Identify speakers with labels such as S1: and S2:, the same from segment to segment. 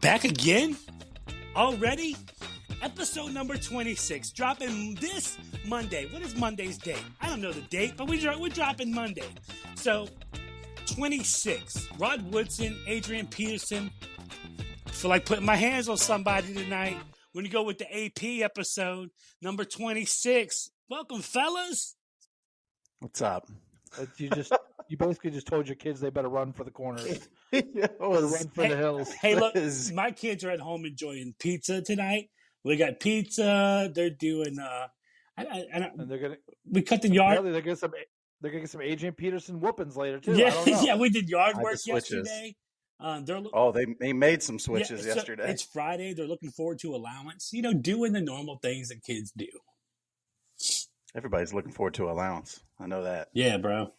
S1: Back again? Already? Episode number 26, dropping this Monday. What is Monday's date? I don't know the date, but we're dropping Monday. So, 26. Rod Woodson, Adrian Peterson. I feel like putting my hands on somebody tonight. We're going to go with the AP episode, number 26. Welcome, fellas.
S2: What's up?
S3: You basically just told your kids they better run for the corners.
S2: Or
S3: run for the hills.
S1: Hey, look, my kids are at home enjoying pizza tonight. We got pizza. They're doing.
S3: And they're gonna.
S1: We cut the yard.
S3: They're gonna get some Adrian Peterson whoopings later too.
S1: Yeah,
S3: I don't know.
S1: yeah. We did yard work yesterday.
S2: They made some switches yesterday.
S1: It's Friday. They're looking forward to allowance. You know, doing the normal things that kids do.
S2: Everybody's looking forward to allowance. I know that.
S1: Yeah, bro.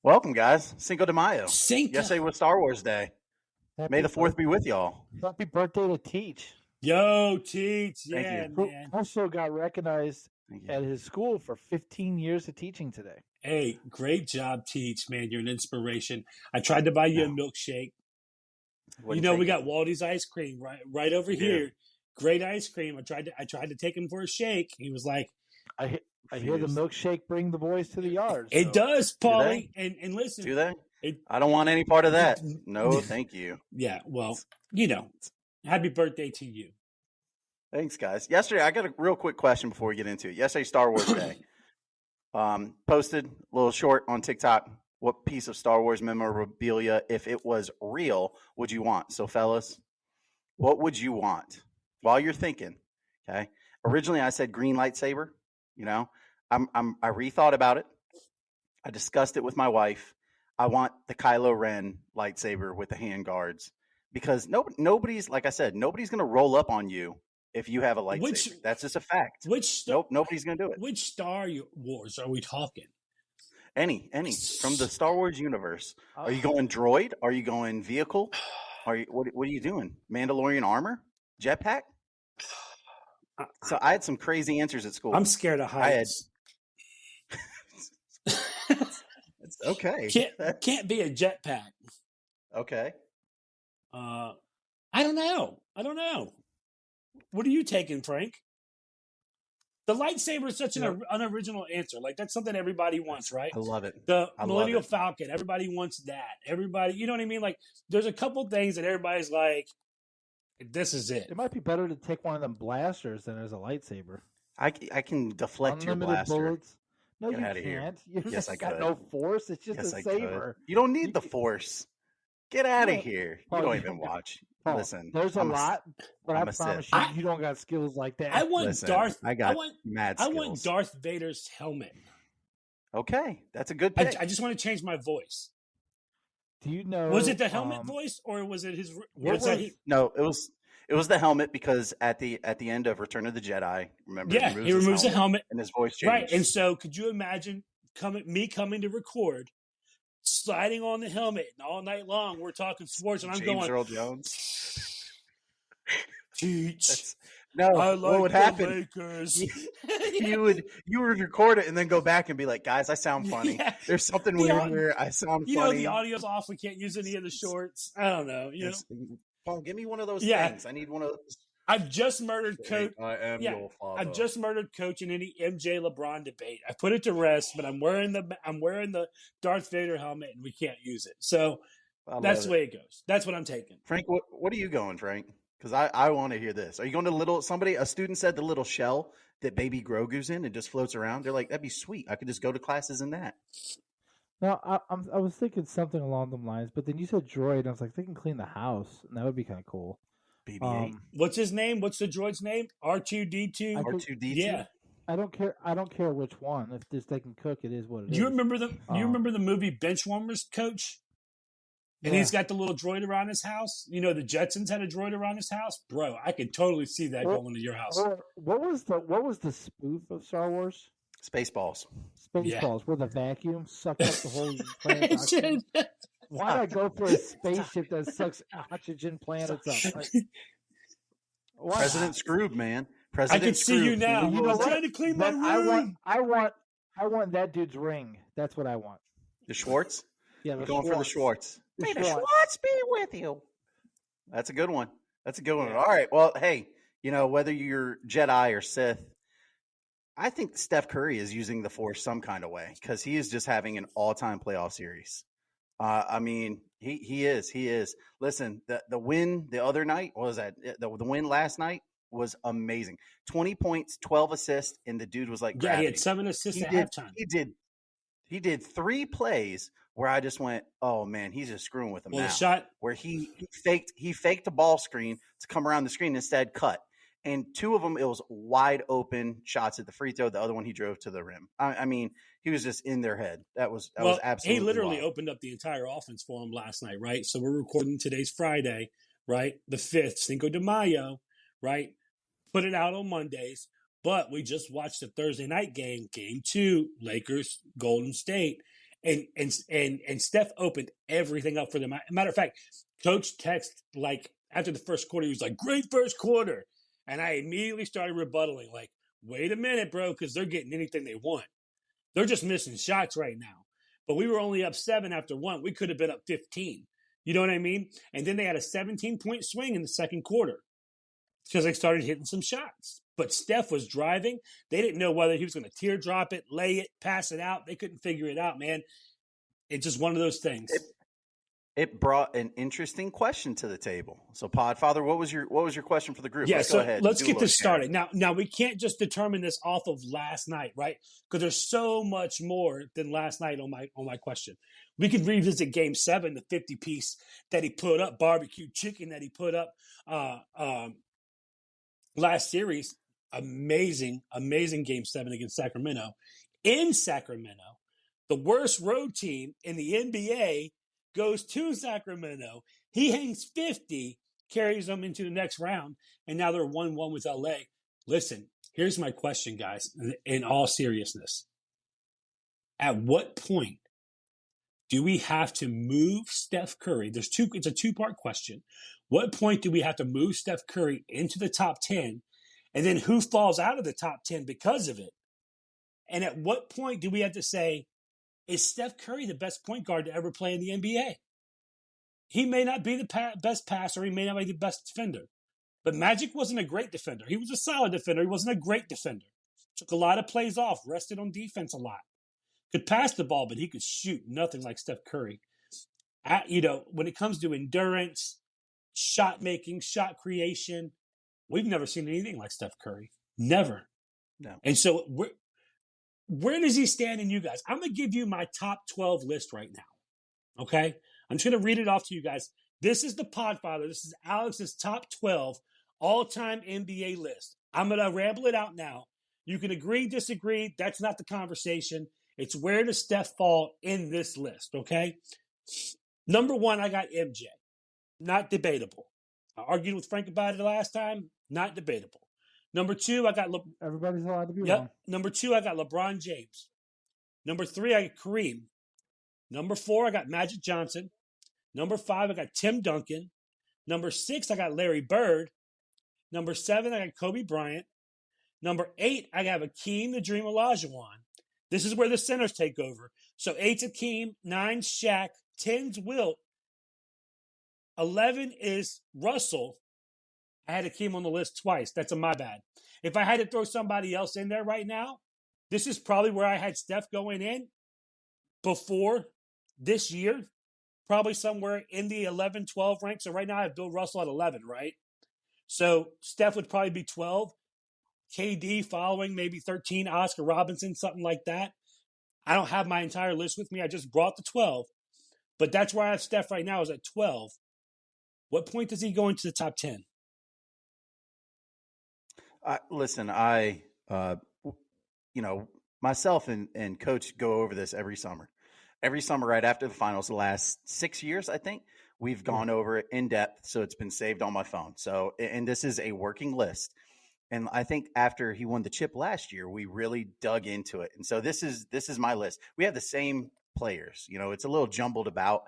S2: Welcome, guys. Cinco de Mayo.
S1: Cinco.
S2: Yesterday was Star Wars Day. May the 4th be with y'all.
S3: Happy birthday to Teach.
S1: Yo, Teach. Yeah,
S2: Thank
S1: man.
S3: Also got recognized at his school for 15 years of teaching today.
S1: Hey, great job, Teach, man. You're an inspiration. I tried to buy you a milkshake. We got Waldy's ice cream right over here. Great ice cream. I tried to take him for a shake. He was like,
S3: I hear the milkshake bring the boys to the yard.
S1: It does, Paulie. And listen.
S2: Do they? I don't want any part of that. No, thank you.
S1: Yeah, well, happy birthday to you.
S2: Thanks, guys. Yesterday, I got a real quick question before we get into it. Yesterday, Star Wars Day. Posted a little short on TikTok. What piece of Star Wars memorabilia, if it was real, would you want? So, fellas, what would you want? While you're thinking, okay? Originally, I said green lightsaber. I rethought about it. I discussed it with my wife. I want the Kylo Ren lightsaber with the hand guards because nobody's, like I said, nobody's going to roll up on you if you have a lightsaber. That's just a fact. Nobody's going to do it.
S1: Which Star Wars are we talking?
S2: Any from the Star Wars universe. Are you going droid? Are you going vehicle? What are you doing? Mandalorian armor? Jetpack? So I had some crazy answers at school.
S1: I'm scared of heights.
S2: It's okay.
S1: Can't be a jetpack.
S2: Okay.
S1: I don't know. What are you taking, Frank? The lightsaber is such an unoriginal answer. Like, that's something everybody wants, right?
S2: I love it.
S1: The Millennial Falcon, everybody wants that. Everybody, you know what I mean? Like, there's a couple things that everybody's like, this is it.
S3: It might be better to take one of them blasters than as a lightsaber.
S2: I can deflect
S3: Unlimited
S2: your blaster.
S3: Bullets. No,
S2: Get
S3: you
S2: out of here.
S3: can't. You
S2: Yes, I
S3: got
S2: could.
S3: no force. It's just
S2: Yes,
S3: a
S2: I
S3: saber.
S2: could. You don't need the force. Get out of
S3: No.
S2: here.
S3: Paul,
S2: You don't
S3: you
S2: even
S3: don't-
S2: watch.
S3: Paul,
S2: Listen.
S3: there's a lot, but I
S2: I'm a
S3: promise
S2: Sith.
S3: you don't got skills like that.
S1: I want
S2: Listen,
S1: Darth.
S2: I got
S1: want,
S2: mad
S1: I
S2: skills.
S1: want Darth Vader's helmet.
S2: Okay. That's a good pick.
S1: I just want to change my voice.
S3: Do you know?
S1: Was it the helmet voice, or was it his?
S2: No, it was the helmet because at the end of Return of the Jedi, remember?
S1: Yeah, he removes the helmet
S2: and his voice changed.
S1: Right, and so could you imagine coming to record, sliding on the helmet, and all night long we're talking sports, and I'm
S2: James
S1: going,
S2: Earl Jones.
S1: Teach.
S2: No,
S1: I like
S2: what would
S1: the
S2: happen?
S1: Lakers.
S2: You would record it and then go back and be like, guys, I sound funny.
S1: Yeah.
S2: There's something weird here. I sound funny.
S1: The audio's off. We can't use any of the shorts. I don't know.
S2: Paul, give me one of those
S1: Yeah.
S2: things. I need one of those.
S1: I've just murdered Coach.
S2: I am your father.
S1: I've just murdered Coach in any MJ LeBron debate. I put it to rest, but I'm wearing the Darth Vader helmet, and we can't use it. So that's the way it goes. That's what I'm taking.
S2: Frank, what are you going, Frank? Because I want to hear this. Are you going to a student said the little shell that baby Grogu's in and just floats around? They're like, that'd be sweet. I could just go to classes in that.
S3: No, I was thinking something along them lines, but then you said droid, and I was like, they can clean the house, and that would be kind of cool.
S2: BB-8.
S1: What's his name? What's the droid's name? R2D2.
S2: R2D2.
S1: Yeah.
S3: I don't care which one. If they can cook, it is what it is.
S1: Do you remember the movie Benchwarmers, Coach? And he's got the little droid around his house. You know, the Jetsons had a droid around his house. Bro, I could totally see that going to your house.
S3: What was the spoof of Star Wars?
S2: Spaceballs.
S3: Spaceballs, where the vacuum sucked up the whole planet. Why'd I go for a spaceship that sucks oxygen planets up?
S2: President Scroob, man.
S1: I can see you now.
S3: You know
S1: I'm
S3: what?
S1: trying to clean my room.
S3: I want that dude's ring. That's what I want.
S2: The Schwartz?
S3: Yeah,
S2: going for the Schwartz.
S3: May
S2: the Schwartz be with you. That's a good one. That's a good one. All right. Well, hey, whether you're Jedi or Sith, I think Steph Curry is using the Force some kind of way because he is just having an all-time playoff series. I mean, he is. Listen, the win the other night, what was that? The win last night was amazing. 20 points, 12 assists, and the dude was like gravity.
S1: He had 7 assists at halftime.
S2: He did 3 plays where I just went, oh man, he's just screwing with him now.
S1: The shot
S2: where he faked the ball screen to come around the screen, instead cut. And 2 of them, it was wide open shots at the free throw. The other one, he drove to the rim. I mean, he was just in their head. That was absolutely
S1: he literally
S2: wild.
S1: opened up the entire offense for him last night, right? So we're recording today's Friday, right? The 5th, Cinco de Mayo, right? Put it out on Mondays. But we just watched the Thursday night game 2, Lakers, Golden State. And Steph opened everything up for them. Matter of fact, Coach text like after the first quarter, he was like, "Great first quarter." And I immediately started rebuttaling, like, wait a minute, bro, because they're getting anything they want. They're just missing shots right now. But we were only up 7 after 1. We could have been up 15. You know what I mean? And then they had a 17-point swing in the second quarter because they started hitting some shots. But Steph was driving. They didn't know whether he was going to teardrop it, lay it, pass it out. They couldn't figure it out, man. It's just one of those things.
S2: It brought an interesting question to the table. So, Podfather, what was your question for the group?
S1: Yeah,
S2: go ahead.
S1: Let's get this started. Now we can't just determine this off of last night, right? Because there's so much more than last night on my question. We could revisit Game 7, the 50-piece that he put up, barbecue chicken that he put up last series. Amazing Game 7 against Sacramento. In Sacramento, the worst road team in the NBA goes to Sacramento. He hangs 50, carries them into the next round, and now they're 1-1 with LA. Listen, here's my question, guys, in all seriousness. At what point do we have to move Steph Curry? It's a 2-part question. What point do we have to move Steph Curry into the top 10? And then who falls out of the top 10 because of it? And at what point do we have to say, is Steph Curry the best point guard to ever play in the NBA? He may not be the best passer. He may not be the best defender. But Magic wasn't a great defender. He was a solid defender. He wasn't a great defender. Took a lot of plays off, rested on defense a lot. Could pass the ball, but he could shoot. Nothing like Steph Curry. When it comes to endurance, shot making, shot creation, we've never seen anything like Steph Curry. Never.
S2: No.
S1: And so where does he stand in you guys? I'm going to give you my top 12 list right now. Okay? I'm just going to read it off to you guys. This is the Podfather. This is Alex's top 12 all-time NBA list. I'm going to ramble it out now. You can agree, disagree. That's not the conversation. It's where does Steph fall in this list, okay? Number 1, I got MJ. Not debatable. I argued with Frank about it last time. Not debatable. Number 2, I got
S3: everybody's allowed to be wrong.
S1: Number 2, I got LeBron James. Number 3, I got Kareem. Number 4, I got Magic Johnson. Number 5, I got Tim Duncan. Number 6, I got Larry Bird. Number 7, I got Kobe Bryant. Number 8, I got Hakeem the Dream Olajuwon. This is where the centers take over. So 8's Hakeem, 9's Shaq, 10's Wilt, 11 is Russell. I had Hakeem on the list twice. That's my bad. If I had to throw somebody else in there right now, this is probably where I had Steph going in before this year, probably somewhere in the 11, 12 rank. So right now I have Bill Russell at 11, right? So Steph would probably be 12. KD following, maybe 13, Oscar Robinson, something like that. I don't have my entire list with me. I just brought the 12. But that's where I have Steph right now is at 12. What point does he go into the top 10?
S2: Listen, myself and Coach go over this every summer. Every summer right after the finals, the last 6 years, I think, we've gone over it in depth. So it's been saved on my phone. So, and this is a working list. And I think after he won the chip last year, we really dug into it. And so this is my list. We have the same players. It's a little jumbled about.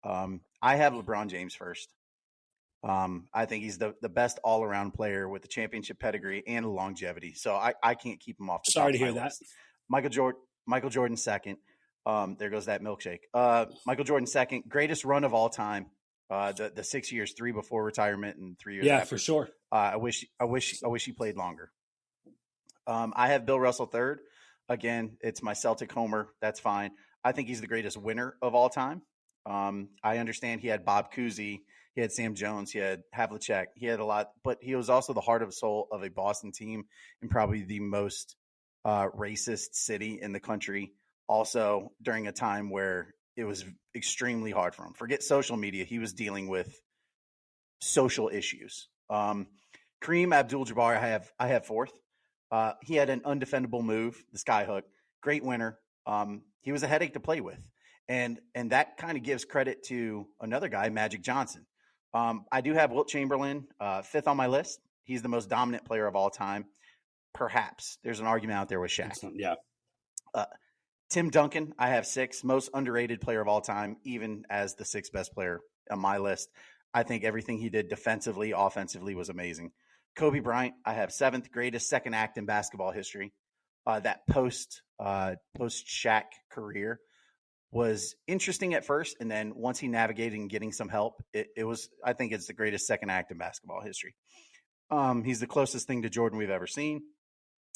S2: I have LeBron James first. I think he's the best all-around player with the championship pedigree and longevity. So I can't keep him off the top. Sorry to hear that. Michael Jordan second. There goes that milkshake. Michael Jordan second. Greatest run of all time. The 6 years, 3 before retirement and 3 years
S1: Yeah,
S2: after.
S1: for sure.
S2: I wish he played longer. I have Bill Russell third. Again, it's my Celtic homer. That's fine. I think he's the greatest winner of all time. I understand he had Bob Cousy, he had Sam Jones, he had Havlicek, he had a lot, but he was also the heart and soul of a Boston team and probably the most racist city in the country. Also, during a time where it was extremely hard for him. Forget social media; he was dealing with social issues. Kareem Abdul-Jabbar, I have fourth. He had an undefendable move, the skyhook. Great winner. He was a headache to play with, and that kind of gives credit to another guy, Magic Johnson. I do have Wilt Chamberlain fifth on my list. He's the most dominant player of all time. Perhaps there's an argument out there with Shaq.
S1: Yeah.
S2: Tim Duncan, I have sixth, most underrated player of all time, even as the sixth best player on my list. I think everything he did defensively, offensively was amazing. Kobe Bryant, I have seventh, greatest second act in basketball history. That post Shaq career was interesting at first, and then once he navigated and getting some help, it was. I think it's the greatest second act in basketball history. He's the closest thing to Jordan we've ever seen.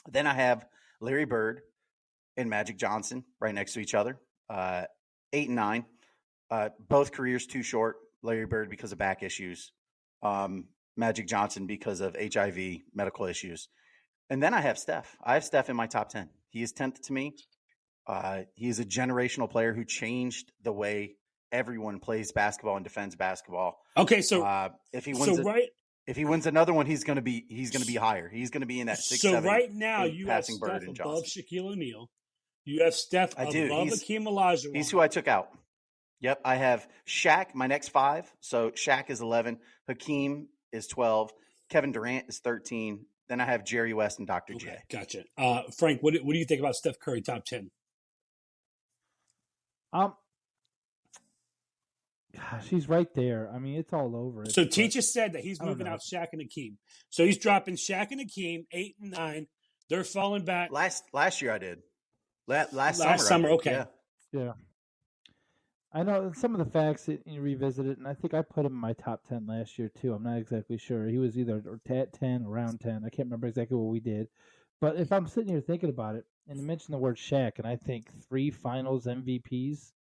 S2: Then I have Larry Bird and Magic Johnson right next to each other. 8 and 9, both careers too short. Larry Bird because of back issues. Magic Johnson because of HIV, medical issues. And then I have Steph. I have Steph in my top 10. He is 10th to me. He is a generational player who changed the way everyone plays basketball and defends basketball.
S1: Okay, so
S2: if he wins another one, he's going to be higher. He's going to be in that 6, 7.
S1: So right now you have
S2: passing
S1: Steph
S2: Bird and
S1: above
S2: Johnson.
S1: Shaquille O'Neal. You have Steph above Hakeem Olajuwon.
S2: He's who I took out. Yep, I have Shaq, my next 5. So Shaq is 11. Hakeem is 12. Kevin Durant is 13. Then I have Jerry West and Dr. J.
S1: Gotcha. Frank, what do you think about Steph Curry top 10?
S3: Gosh, he's right there. I mean, it's all over it.
S1: So Teacher said that he's moving out Shaq and Hakeem. So he's dropping Shaq and Hakeem 8 and 9. They're falling back.
S2: Last year I did. Last
S1: summer.
S2: Did.
S1: Okay.
S3: Yeah. I know some of the facts that you revisited, and I think I put him in my top 10 last year too. I'm not exactly sure. He was either at 10, around 10. I can't remember exactly what we did. But if I'm sitting here thinking about it, and you mentioned the word Shaq, and I think 3 finals MVPs,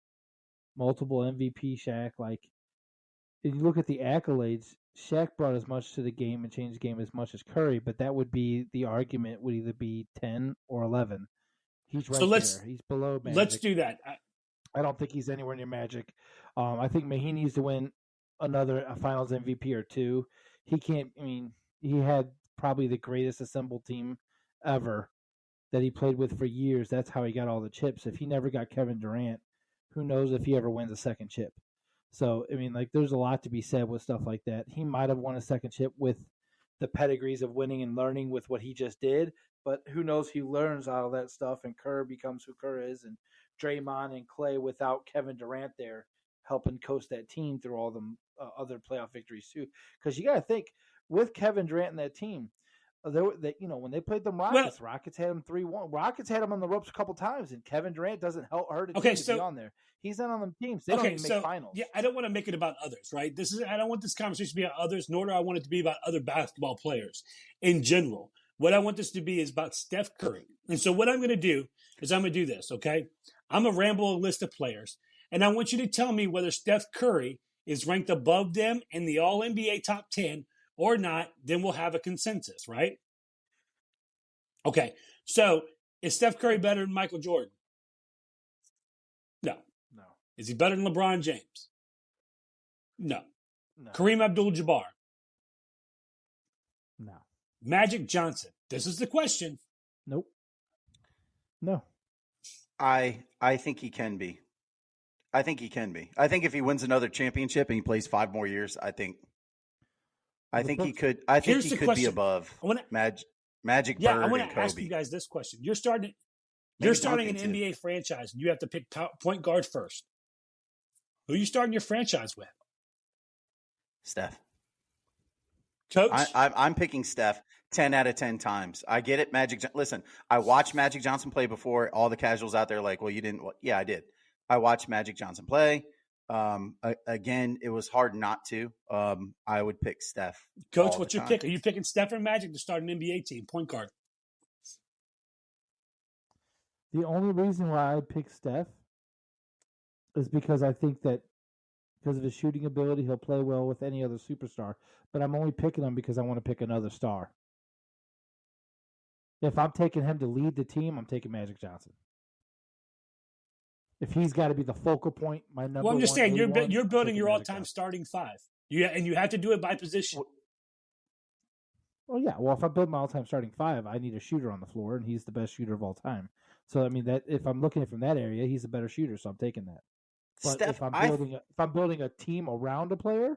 S3: multiple MVP Shaq, like, if you look at the accolades, Shaq brought as much to the game and changed the game as much as Curry, but that would be the argument would either be 10 or 11. He's right there. He's below Magic.
S1: Let's do that.
S3: I don't think he's anywhere near Magic. I think he needs to win a Finals MVP or 2. He can't. I mean, he had probably the greatest assembled team ever that he played with for years. That's how he got all the chips. If he never got Kevin Durant, who knows if he ever wins a second chip? So, I mean, like, there's a lot to be said with stuff like that. He might have won a second chip with the pedigrees of winning and learning with what he just did, but who knows? He learns all that stuff, and Kerr becomes who Kerr is, and Draymond and Clay without Kevin Durant there helping coast that team through all the other playoff victories too. Because you got to think, with Kevin Durant and that team, when they played the Rockets, Rockets had them 3-1. Rockets had them on the ropes a couple times, and Kevin Durant doesn't hurt a team to be on there. He's not on them teams. They don't even make finals.
S1: Yeah, I don't want to make it about others, right? I don't want this conversation to be about others, nor do I want it to be about other basketball players in general. What I want this to be is about Steph Curry. And so what I'm going to do is I'm going to do this, okay? I'm going to ramble a list of players, and I want you to tell me whether Steph Curry is ranked above them in the All-NBA top 10 or not. Then we'll have a consensus, right? Okay, so is Steph Curry better than Michael Jordan? No. Is he better than LeBron James? No. Kareem Abdul-Jabbar?
S3: No.
S1: Magic Johnson? This is the question.
S3: Nope. No.
S2: I think he can be. I think if he wins another championship and he plays 5 more years, I think he could. I think he could be above Magic.
S1: Yeah,
S2: Bird,
S1: I want
S2: and
S1: to
S2: Kobe.
S1: ask you guys this question. You're starting an NBA franchise, and you have to pick point guard first. Who are you starting your franchise with?
S2: Steph.
S1: Coach?
S2: I'm picking Steph 10 out of 10 times. I get it, Magic. Listen, I watched Magic Johnson play before. All the casuals out there like, well, you didn't. Yeah, I did. I watched Magic Johnson play. Again, it was hard not to. I would pick Steph.
S1: Coach, what's your pick? Are you picking Steph or Magic to start an NBA team? Point guard.
S3: The only reason why I pick Steph is because I think that because of his shooting ability, he'll play well with any other superstar. But I'm only picking him because I want to pick another star. If I'm taking him to lead the team, I'm taking Magic Johnson. If he's got to be the focal point, my number one.
S1: Well, I'm just saying, you're building your
S3: Magic
S1: all-time
S3: Johnson.
S1: starting five. And you have to do it by position.
S3: Well, yeah. Well, if I build my all-time starting five, I need a shooter on the floor, and he's the best shooter of all time. So, I mean, that if I'm looking at it from that area, he's a better shooter, so I'm taking that. But
S2: Steph,
S3: if I'm building a team around a player,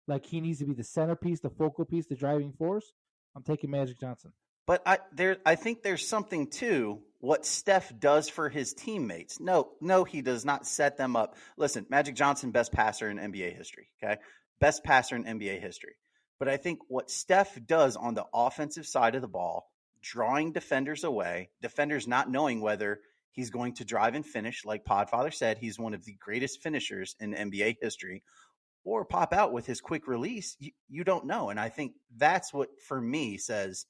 S3: like he needs to be the centerpiece, the focal piece, the driving force, I'm taking Magic Johnson.
S2: But I think there's something to what Steph does for his teammates. No, he does not set them up. Listen, Magic Johnson, best passer in NBA history. Okay, best passer in NBA history. But I think what Steph does on the offensive side of the ball, drawing defenders away, defenders not knowing whether he's going to drive and finish, like Podfather said, he's one of the greatest finishers in NBA history, or pop out with his quick release. You don't know. And I think that's what, for me, says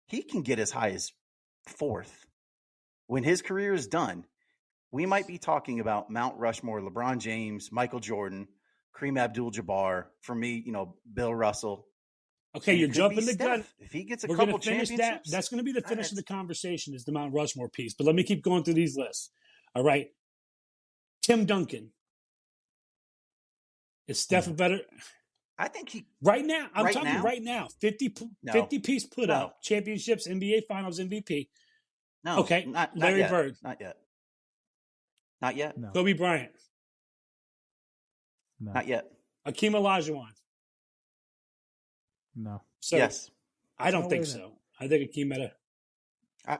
S2: he can get as high as fourth. When his career is done, we might be talking about Mount Rushmore, LeBron James, Michael Jordan, Kareem Abdul-Jabbar. For me, Bill Russell.
S1: Okay, you're jumping the gun.
S2: If he gets a
S1: We're
S2: couple
S1: finish
S2: championships.
S1: that's going to be the finish of the conversation is the Mount Rushmore piece. But let me keep going through these lists. All right. Tim Duncan. Is Steph a better?
S2: I think he.
S1: Right now. I'm
S2: right
S1: talking
S2: now?
S1: right now. 50 piece put up. Championships, NBA Finals MVP.
S2: No.
S1: Okay.
S2: Not
S1: Larry
S2: yet.
S1: Bird.
S2: Not yet. Not yet.
S3: No.
S1: Kobe Bryant.
S3: No.
S2: Not yet.
S1: Akeem Olajuwon.
S3: No.
S1: So
S2: yes.
S1: I don't think so. I think Akeem had a.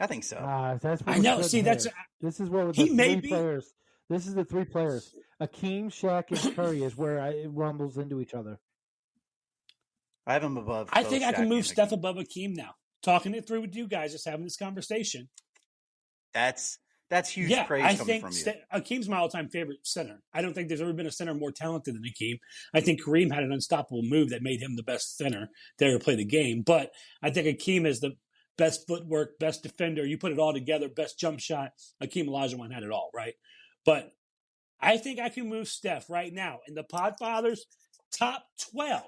S2: I think so.
S3: That's what
S1: I know. See, that's
S3: this is where
S1: he may be.
S3: players. This is the three players. Akeem, Shaq, and Curry is where it rumbles into each other.
S2: I have him above.
S1: I think I can move Steph
S2: Akeem.
S1: above Akeem now. Talking it through with you guys, just having this conversation.
S2: That's huge praise
S1: I
S2: coming
S1: think
S2: from you.
S1: Akeem's my all-time favorite center. I don't think there's ever been a center more talented than Akeem. I think Kareem had an unstoppable move that made him the best center to ever play the game. But I think Akeem is the best footwork, best defender. You put it all together, best jump shot. Akeem Olajuwon had it all, right? But I think I can move Steph right now. In the Podfathers top 12,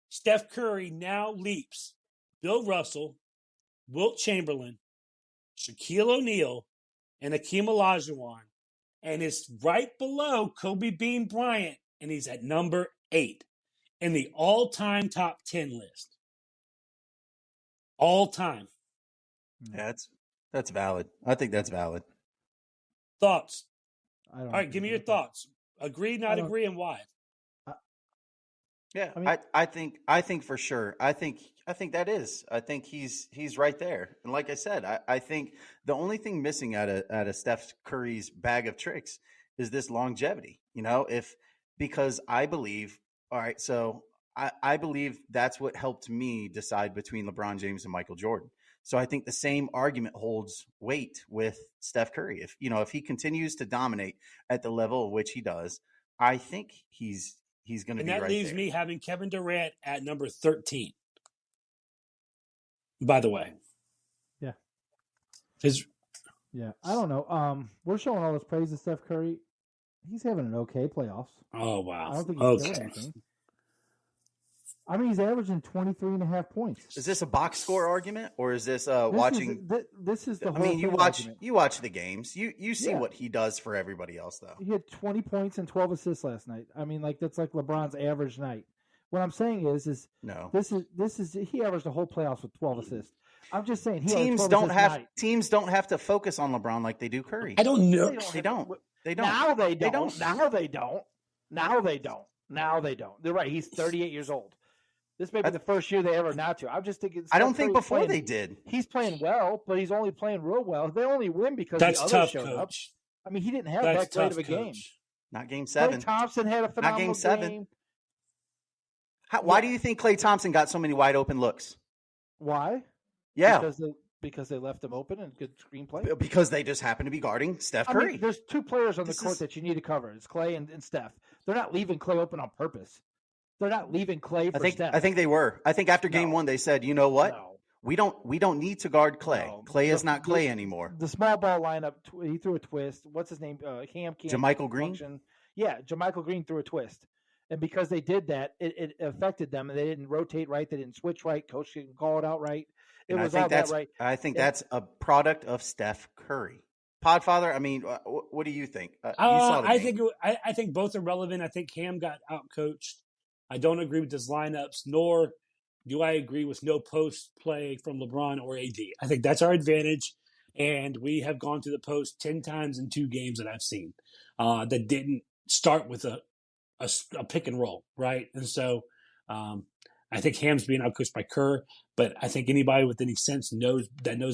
S1: Steph Curry now leaps Bill Russell, Wilt Chamberlain, Shaquille O'Neal, and Akeem Olajuwon, and is right below Kobe Bean Bryant, and he's at number 8 in the all-time top 10 list. All time.
S2: Yeah, that's valid. I think that's valid.
S1: Thoughts?
S3: All
S1: right, give me your thoughts. Agree, not agree, and why?
S2: Yeah,
S3: I mean,
S2: I think for sure. I think that is. I think he's right there. And like I said, I think the only thing missing out of Steph Curry's bag of tricks is this longevity. Because I believe. All right, so I believe that's what helped me decide between LeBron James and Michael Jordan. So I think the same argument holds weight with Steph Curry. If he continues to dominate at the level at which he does, I think he's going to be right there.
S1: And that leaves me having Kevin Durant at number 13. By the way.
S3: Yeah.
S1: Yeah.
S3: I don't know. We're showing all this praise to Steph Curry. He's having an okay playoffs.
S1: Oh, wow.
S3: I don't think he's doing anything. I mean, he's averaging 23.5 points.
S2: Is this a box score argument, or is this watching?
S3: This is the whole.
S2: I mean,
S3: argument.
S2: you watch the games. You see what he does for everybody else, though.
S3: He had 20 points and 12 assists last night. I mean, that's like LeBron's average night. What I'm saying is
S2: no.
S3: This is he averaged the whole playoffs with 12 assists. I'm just saying
S2: teams don't have to focus on LeBron like they do Curry.
S1: I don't know.
S2: They don't.
S3: Now they don't. Now they don't. They're right. He's 38 years old. This may be the first year they ever not to. I'm just thinking.
S2: I don't think before they did.
S3: He's playing well, but he's only playing real well. They only win because
S1: that's
S3: the
S1: tough,
S3: others showed
S1: Coach.
S3: up. I mean, he didn't have that great of a game.
S2: Not game 7.
S3: Klay Thompson had a phenomenal
S2: game 7.
S3: game.
S2: Why do you think Klay Thompson got so many wide open looks?
S3: Why?
S2: Yeah.
S3: because they left him open and good screenplay?
S2: Because they just happen to be guarding Steph Curry.
S3: I mean, there's two players on the court that you need to cover. It's Clay and Steph. They're not leaving Clay open on purpose. They're not leaving Clay for Steph.
S2: I think they were. I think after game one, they said, you know what?
S3: No.
S2: We don't need to guard Clay.
S3: No.
S2: Clay is not Clay anymore.
S3: The small ball lineup, he threw a twist. What's his name? Cam
S2: JaMychal Green?
S3: Function. Yeah, JaMychal Green threw a twist. And because they did that, it affected them, and they didn't rotate right. They didn't switch right. Coach didn't call it out right. It was all that right.
S2: I think that's a product of Steph Curry. Podfather, I mean, what do you think? You saw the game.
S1: I think both are relevant. I think Cam got outcoached. I don't agree with his lineups, nor do I agree with no post play from LeBron or AD. I think that's our advantage, and we have gone to the post 10 times in 2 games that I've seen that didn't start with a pick and roll, right? And so I think Ham's being outcoached by Kerr, but I think anybody with any sense knows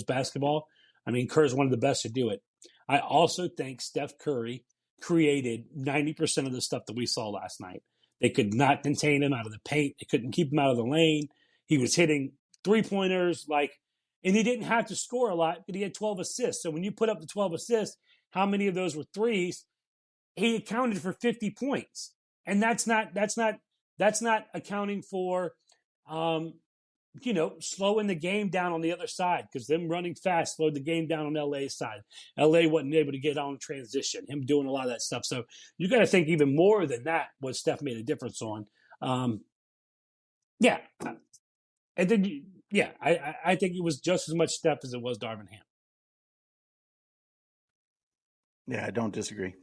S1: basketball. I mean, Kerr's one of the best to do it. I also think Steph Curry created 90% of the stuff that we saw last night. They could not contain him out of the paint. They couldn't keep him out of the lane. He was hitting 3-pointers, and he didn't have to score a lot, but he had 12 assists. So when you put up the 12 assists, how many of those were threes? He accounted for 50 points. And that's not accounting for, slowing the game down on the other side, because them running fast slowed the game down on LA's side. LA wasn't able to get on transition, him doing a lot of that stuff. So you got to think even more than that, what Steph made a difference on. Yeah. And then, I think it was just as much Steph as it was Darvin Ham.
S2: Yeah, I don't disagree.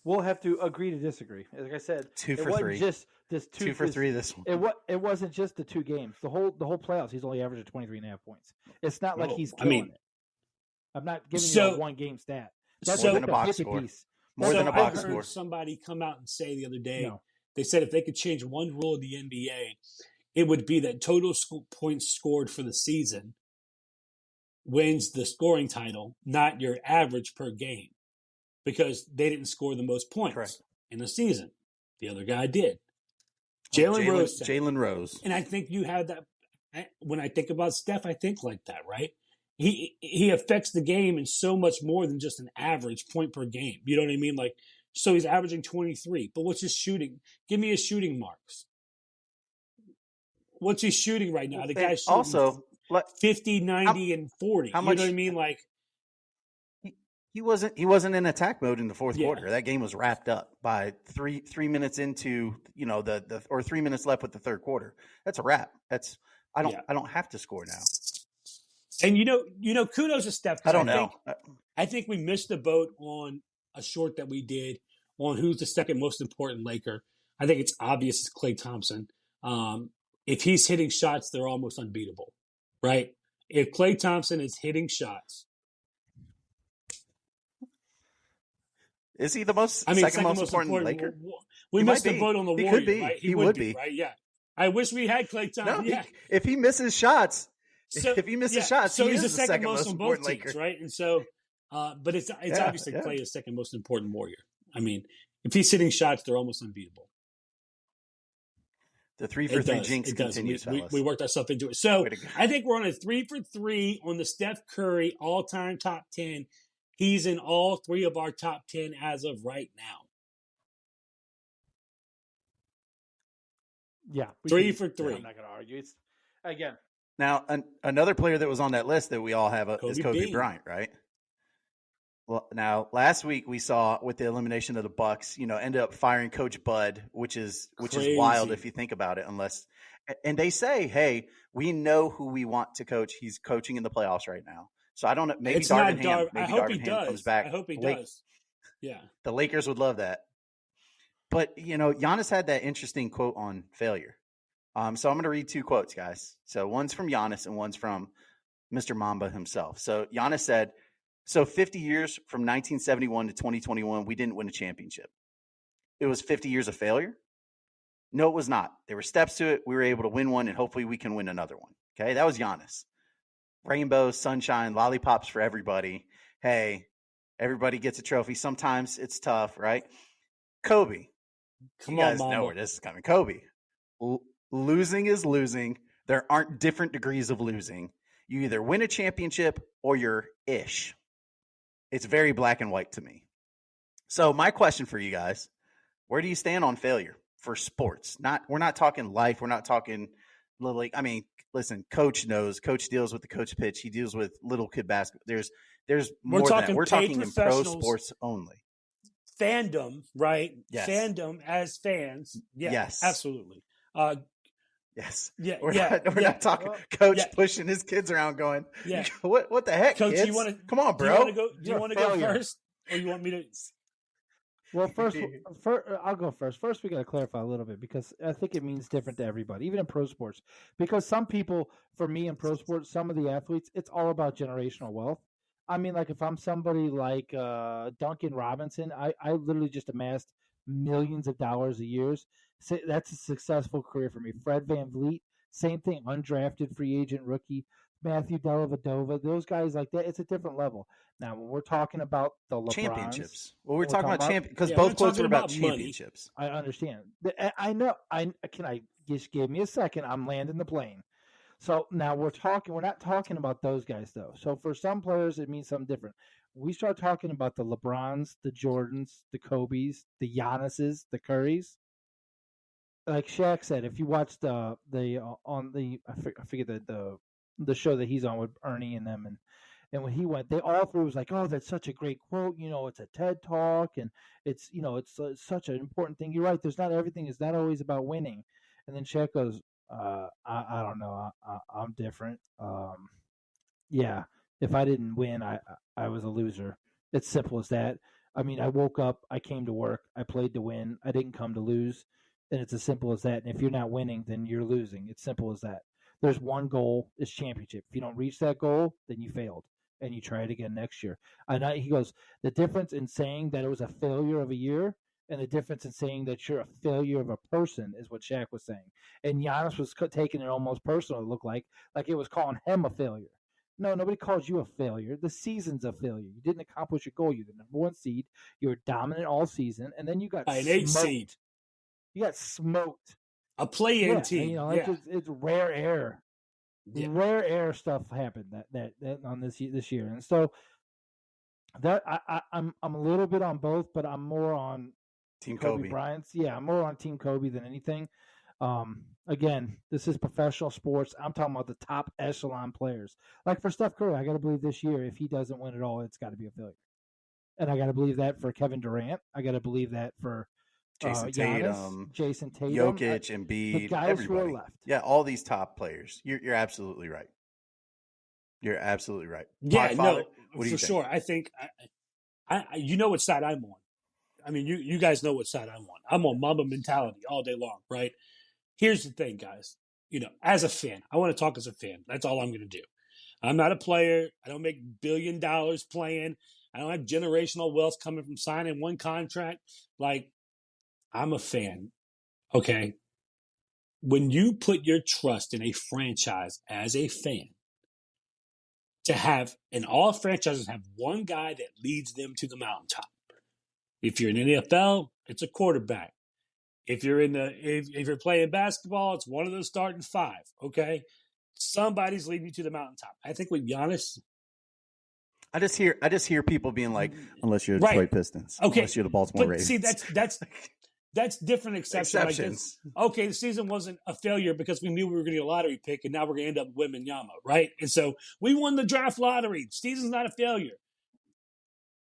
S3: We'll have to agree to disagree. Like I said,
S2: 2 for 3.
S3: Just this
S2: 2 for 3 this one.
S3: It wasn't just the 2 games. The whole playoffs, he's only averaged 23.5 points. It's not like he's killing it. I'm not giving you a 1-game stat. That's
S2: more than a box score. More than a box score.
S1: I heard somebody come out and say the other day, they said if they could change one rule of the NBA, it would be that total points scored for the season wins the scoring title, not your average per game, because they didn't score the most points in the season. The other guy did. Jalen Rose. And I think you have that. When I think about Steph, I think like that, right? He affects the game in so much more than just an average point per game. You know what I mean? So he's averaging 23. But what's his shooting? Give me his shooting marks. What's he shooting right now? The guy's shooting
S2: also
S1: 50, 90, and 40. You know what I mean?
S2: He wasn't in attack mode in the fourth quarter. That game was wrapped up by 3 minutes into, or 3 minutes left with the third quarter. That's a wrap. I don't have to score now.
S1: And kudos to Steph.
S2: I don't know.
S1: I think we missed the boat on a short that we did on who's the second most important Laker. I think it's obvious it's Klay Thompson. If he's hitting shots, they're almost unbeatable, right? If Klay Thompson is hitting shots,
S2: is he the second most important Laker?
S1: We missed the boat on the Warrior,
S2: could be.
S1: right?
S2: He would be,
S1: right? Yeah. I wish we had Klay Thompson.
S2: No, if he misses shots, he is the second most important Laker,
S1: teams, right? And so, but it's obviously Klay is second most important Warrior. I mean, if he's hitting shots, they're almost unbeatable.
S2: The 3 for 3 jinx continues, fellas.
S1: We worked ourselves into it. So I think we're on a 3 for 3 on the Steph Curry all-time top 10. He's in all 3 of our top 10 as of right now.
S3: Yeah.
S1: 3 for 3.
S3: I'm not going to argue. It's, again.
S2: Now, another player that was on that list that we all have is Kobe Bryant, right? Well, now last week we saw with the elimination of the Bucks, ended up firing Coach Bud, which is wild if you think about it. And they say, hey, we know who we want to coach. He's coaching in the playoffs right now. So I don't know. Maybe Darvin Ham comes back.
S1: I hope he does. Yeah,
S2: the Lakers would love that. But Giannis had that interesting quote on failure. So I'm going to read 2 quotes, guys. So one's from Giannis and one's from Mr. Mamba himself. So Giannis said, so 50 years from 1971 to 2021, we didn't win a championship. It was 50 years of failure? No, it was not. There were steps to it. We were able to win one, and hopefully we can win another one. Okay, that was Giannis. Rainbows, sunshine, lollipops for everybody. Hey, everybody gets a trophy. Sometimes it's tough, right? Kobe. You guys know where this is coming. Kobe. Losing is losing. There aren't different degrees of losing. You either win a championship or you're ish. It's very black and white to me. So my question for you guys, where do you stand on failure for sports? We're not talking life. We're not talking little league. I mean, listen, coach knows. Coach deals with the coach pitch. He deals with little kid basketball. There's more than that. We're talking in pro sports only.
S1: Fandom, right?
S2: Yes.
S1: Fandom as fans. Yeah,
S2: yes.
S1: Absolutely.
S2: Yes.
S1: Yeah.
S2: We're not talking coach pushing his kids around going, what the heck,
S1: Coach,
S2: kids? Come on, bro.
S1: Do you want to go first? Or you want me to?
S3: Well, first, I'll go first. First, we got to clarify a little bit because I think it means different to everybody, even in pro sports. Because some people, for me in pro sports, some of the athletes, it's all about generational wealth. I mean, like if I'm somebody like Duncan Robinson, I literally just amassed millions of dollars a year. So that's a successful career for me. Fred VanVleet, same thing, undrafted free agent rookie. Matthew Dellavedova, those guys like that, it's a different level. Now, when we're talking about the LeBrons,
S2: championships. Well, we're talking about champions because both quotes are about championships.
S3: I understand. I know. Just give me a second. I'm landing the plane. So now we're not talking about those guys though. So for some players, it means something different. We start talking about the LeBrons, the Jordans, the Kobes, the Giannis's, the Currys. Like Shaq said, if you watch I forget the show that he's on with Ernie and them, and when he went, they all three was like, oh, that's such a great quote. It's a TED talk, and it's such an important thing. You're right. Everything is not always about winning. And then Shaq goes, I don't know. I'm different. Yeah. If I didn't win, I was a loser. It's simple as that. I mean, I woke up, I came to work, I played to win. I didn't come to lose. And it's as simple as that. And if you're not winning, then you're losing. It's simple as that. There's one goal, it's championship. If you don't reach that goal, then you failed. And you try it again next year. He goes, the difference in saying that it was a failure of a year and the difference in saying that you're a failure of a person is what Shaq was saying. And Giannis was taking it almost personal, it looked like it was calling him a failure. No, nobody calls you a failure. The season's a failure. You didn't accomplish your goal. You're the number one seed. You were dominant all season, and then you got
S1: an 8 seed.
S3: You got smoked.
S1: A play-in team.
S3: It's rare air. Yeah. Rare air stuff happened that on this year, and so that I'm a little bit on both, but I'm more on
S2: Team Kobe
S3: Bryant's. Yeah, I'm more on Team Kobe than anything. Again, this is professional sports. I'm talking about the top echelon players. Like for Steph Curry, I got to believe this year, if he doesn't win it all, it's got to be a failure. And I got to believe that for Kevin Durant. I got to believe that for
S2: Jason Tatum,
S3: Jokic,
S2: Embiid,
S3: the guys
S2: everybody.
S3: Who are left.
S2: Yeah, all these top players. You're absolutely right. You're absolutely right.
S1: Yeah,
S2: Podfather,
S1: no, for sure. I think I you know what side I'm on. I mean, you guys know what side I'm on. I'm on Mamba mentality all day long, right? Here's the thing, guys. As a fan, I want to talk as a fan. That's all I'm going to do. I'm not a player. I don't make $1 billion playing. I don't have generational wealth coming from signing one contract. Like, I'm a fan, okay? When you put your trust in a franchise as a fan, to have, and all franchises have one guy that leads them to the mountaintop. If you're in the NFL, it's a quarterback. If you're if you're playing basketball, it's one of those starting five. Okay, somebody's leading you to the mountaintop. I think with Giannis,
S2: I just hear people being like, unless you're the Detroit Pistons, unless you're the Baltimore Ravens.
S1: See, that's different exceptions. Like okay, the season wasn't a failure because we knew we were going to get a lottery pick, and now we're going to end up with Wembanyama, right? And so we won the draft lottery. Season's not a failure,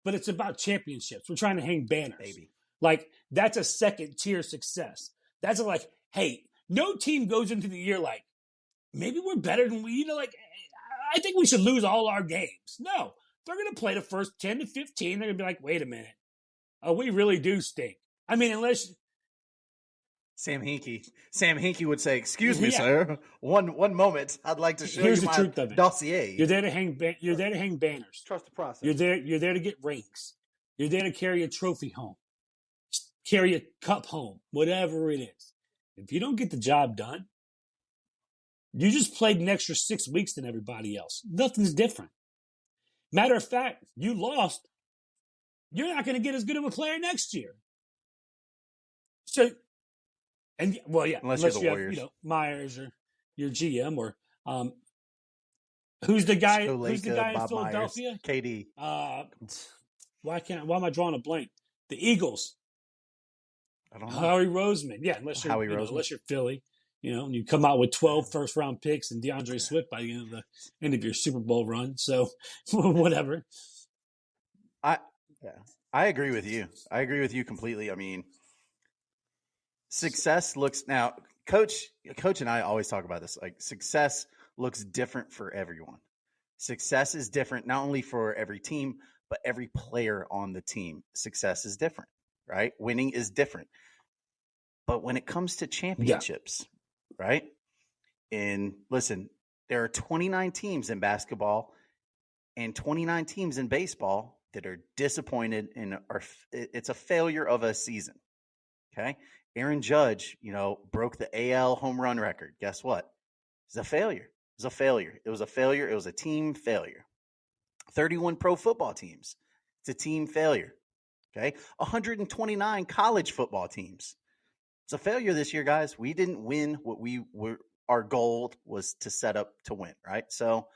S1: but it's about championships. We're trying to hang banners, baby. Like, that's a second-tier success. That's like, hey, no team goes into the year like, maybe we're better than I think we should lose all our games. No, they're going to play the first 10 to 15. They're going to be like, wait a minute. Oh, we really do stink. I mean, unless...
S2: Sam Hinkie would say, excuse me, sir. One moment. I'd like to show you my truth of it. Dossier.
S1: You're there to hang banners.
S3: Trust the process.
S1: You're there to get rings. You're there to carry a trophy home. Carry a cup home, whatever it is. If you don't get the job done, you just played an extra 6 weeks than everybody else. Nothing's different. Matter of fact, you lost. You're not going to get as good of a player next year. So, unless you have, Myers or your GM or Who's the guy?
S2: Joe
S1: Who's the
S2: Lacob,
S1: guy in
S2: Bob Myers,
S1: Philadelphia?
S2: KD.
S1: Why am I drawing a blank? The Eagles.
S2: I don't know.
S1: Howie Roseman. Yeah, unless you're Philly, and you come out with 12 first-round picks and DeAndre Swift by the end of your Super Bowl run. So, whatever.
S2: I agree with you. I agree with you completely. I mean, success looks now. Coach and I always talk about this. Like, success looks different for everyone. Success is different not only for every team, but every player on the team. Success is different, right? Winning is different. But when it comes to championships, right? And listen, there are 29 teams in basketball and 29 teams in baseball that are disappointed and it's a failure of a season. Okay. Aaron Judge, broke the AL home run record. Guess what? It's a failure. It was a failure. It was a team failure. 31 pro football teams. It's a team failure. Okay. 129 college football teams. It's a failure this year, guys. We didn't win what our goal was to set up to win, right? So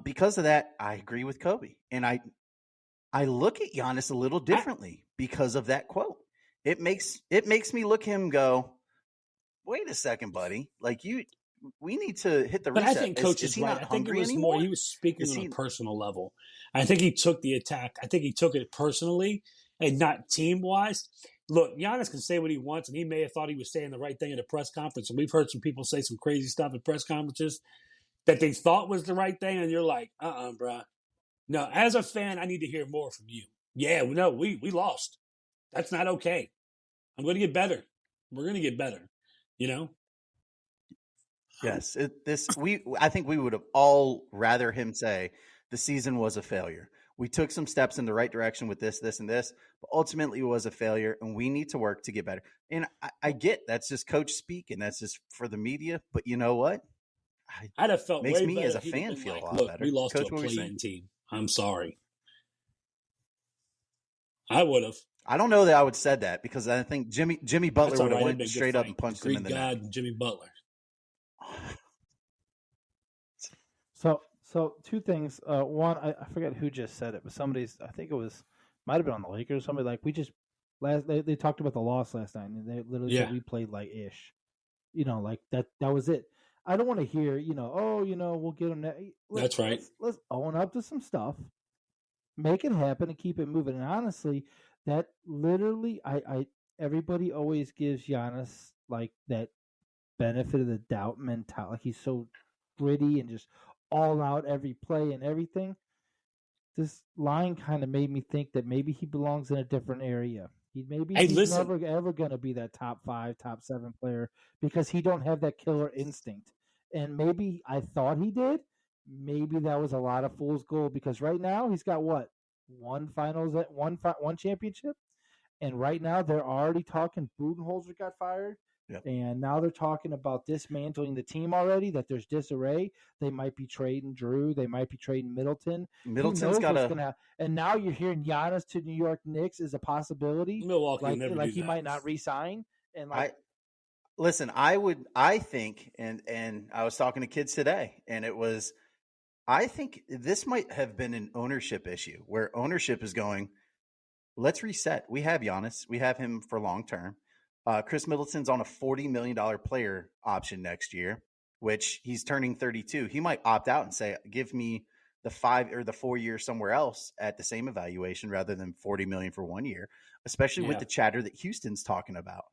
S2: because of that, I agree with Kobe. And I look at Giannis a little differently because of that quote. It makes me look him go, wait a second, buddy. Like we need to hit the reset.
S1: But I think Coach is right. I think it was
S2: anymore?
S1: more, he was speaking on a personal level. I think he took the attack. I think he took it personally and not team-wise. Look, Giannis can say what he wants, and he may have thought he was saying the right thing at a press conference. And we've heard some people say some crazy stuff at press conferences that they thought was the right thing, and you're like, bro. No, as a fan, I need to hear more from you. Yeah, no, we lost. That's not okay. I'm going to get better. We're going to get better,
S2: Yes, I think we would have all rather him say the season was a failure. We took some steps in the right direction with this, and this, but ultimately it was a failure, and we need to work to get better. And I get that's just coach speak, and that's just for the media. But you know what?
S1: I'd have felt
S2: makes
S1: way
S2: me
S1: better
S2: as a fan feel a lot better.
S1: We lost
S2: Coach,
S1: to a play-in team. I'm sorry. I would have.
S2: I don't know that I would have said that because I think Jimmy Butler would have went straight up and punched him in the neck.
S1: Jimmy Butler.
S3: So two things. One, I forget who just said it, but I think it might have been on the Lakers. Somebody like they talked about the loss last night, and they literally said we played like ish. Like that was it. I don't want to hear, we'll get them.
S1: That's right.
S3: Let's own up to some stuff, make it happen, and keep it moving. And honestly, that literally, everybody always gives Giannis like that benefit of the doubt mentality. Like he's so gritty and just all out every play and everything. This line kind of made me think that maybe he belongs in a different area. He's never ever going to be that top 5, top 7 player because he don't have that killer instinct. And maybe I thought he did. Maybe that was a lot of fool's gold because right now he's got what? One championship. And right now they're already talking Budenholzer got fired.
S2: Yep.
S3: And now they're talking about dismantling the team already, that there's disarray. They might be trading Drew. They might be trading Middleton.
S2: Middleton's got
S3: and now you're hearing Giannis to New York Knicks is a possibility.
S1: Milwaukee will never
S3: like
S1: do
S3: he
S1: that.
S3: might not re-sign. And
S2: listen, I think, and I was talking to kids today, and I think this might have been an ownership issue where ownership is going, let's reset. We have Giannis. We have him for long term. Chris Middleton's on a $40 million player option next year, which he's turning 32. He might opt out and say, give me the 5 or the 4 years somewhere else at the same evaluation rather than $40 million for 1 year, especially with the chatter that Houston's talking about.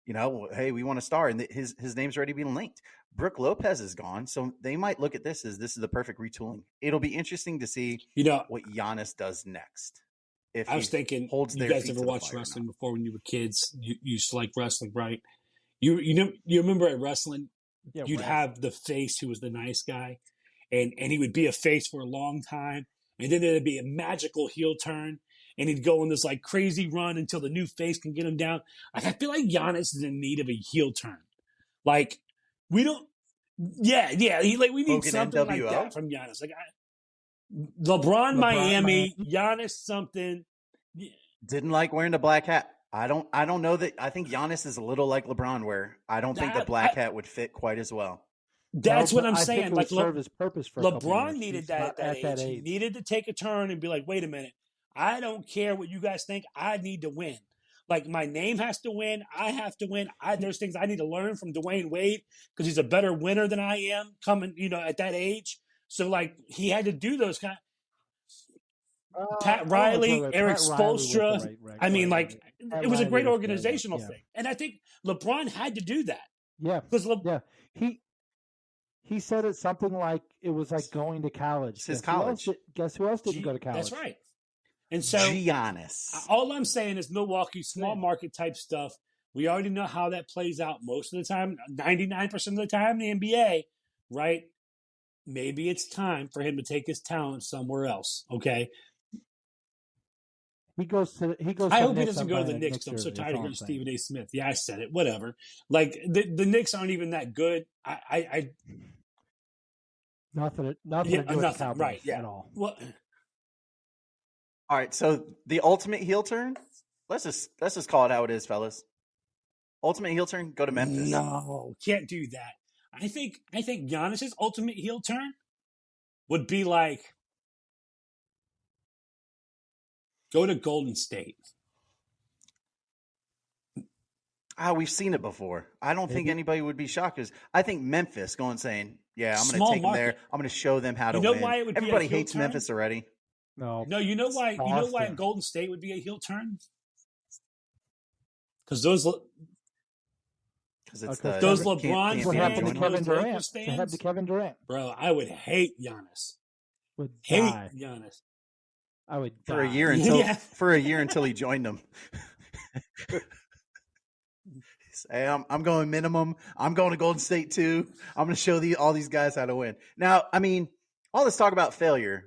S2: Hey, we want a star, and his name's already been linked. Brooke Lopez is gone, so they might look at this as this is the perfect retooling. It'll be interesting to see what Giannis does next.
S1: I was thinking, you guys ever watched wrestling before when you were kids? You used to like wrestling, right? You remember at wrestling, you'd have the face who was the nice guy, and he would be a face for a long time, and then there'd be a magical heel turn, and he'd go on this like crazy run until the new face can get him down. Like I feel like Giannis is in need of a heel turn. Like we don't, we need something like that from Giannis. Like LeBron Miami, Giannis something.
S2: Didn't like wearing the black hat. I don't know that. I think Giannis is a little like LeBron, where I don't think the black hat would fit quite as well.
S1: That's what I'm
S3: I think
S1: saying.
S3: it would
S1: Like
S3: serve his purpose for a couple
S1: LeBron
S3: years.
S1: needed
S3: He's
S1: that
S3: not
S1: at that age. He needed to take a turn and be like, wait a minute, I don't care what you guys think. I need to win. Like my name has to win. I have to win. There's things I need to learn from Dwayne Wade because he's a better winner than I am coming, at that age. So like he had to do those kind. Pat Riley, Eric
S3: Pat Riley was the
S1: Spoelstra. I mean, like
S3: Pat
S1: it was a
S3: Riley
S1: great
S3: was
S1: organizational
S3: yeah.
S1: thing, and I think LeBron had to do that.
S3: Yeah,
S1: because
S3: yeah. He said it something like it was like going to college.
S2: It's his college.
S3: Guess who else didn't go to college?
S1: That's right. And so
S2: Giannis.
S1: all I'm saying is Milwaukee, small market type stuff. We already know how that plays out most of the time, 99% of the time in the NBA, right? Maybe it's time for him to take his talent somewhere else, okay?
S3: He goes.
S1: I hope he doesn't go to the Knicks. I'm so tired of hearing Stephen A. Smith. Yeah, I said it. Whatever. Like the Knicks aren't even that good.
S3: Nothing to do with the Cowboys
S1: right? Yeah.
S3: At all.
S1: Well,
S2: all right. So the ultimate heel turn. Let's just call it how it is, fellas. Ultimate heel turn. Go to Memphis.
S1: No, can't do that. I think Giannis's ultimate heel turn would be like go to Golden State.
S2: We've seen it before. I don't think anybody would be shocked because I think Memphis saying, yeah, I'm going to take them there. I'm going to show them how to win.
S1: Why it would
S2: Everybody
S1: be a heel
S2: hates
S1: turn?
S2: Memphis already.
S3: No,
S1: you know why? You know why Golden State would be a heel turn? Because those LeBron
S3: what happened to
S1: fans,
S3: Kevin
S1: those
S3: Durant?
S1: Lakers
S3: What happened to
S1: fans,
S3: Kevin Durant?
S1: bro, I would hate Giannis. Giannis.
S3: I would
S2: for a year until he joined them. Hey, I'm going minimum. I'm going to Golden State too. I'm going to show all these guys how to win. Now, I mean, all this talk about failure.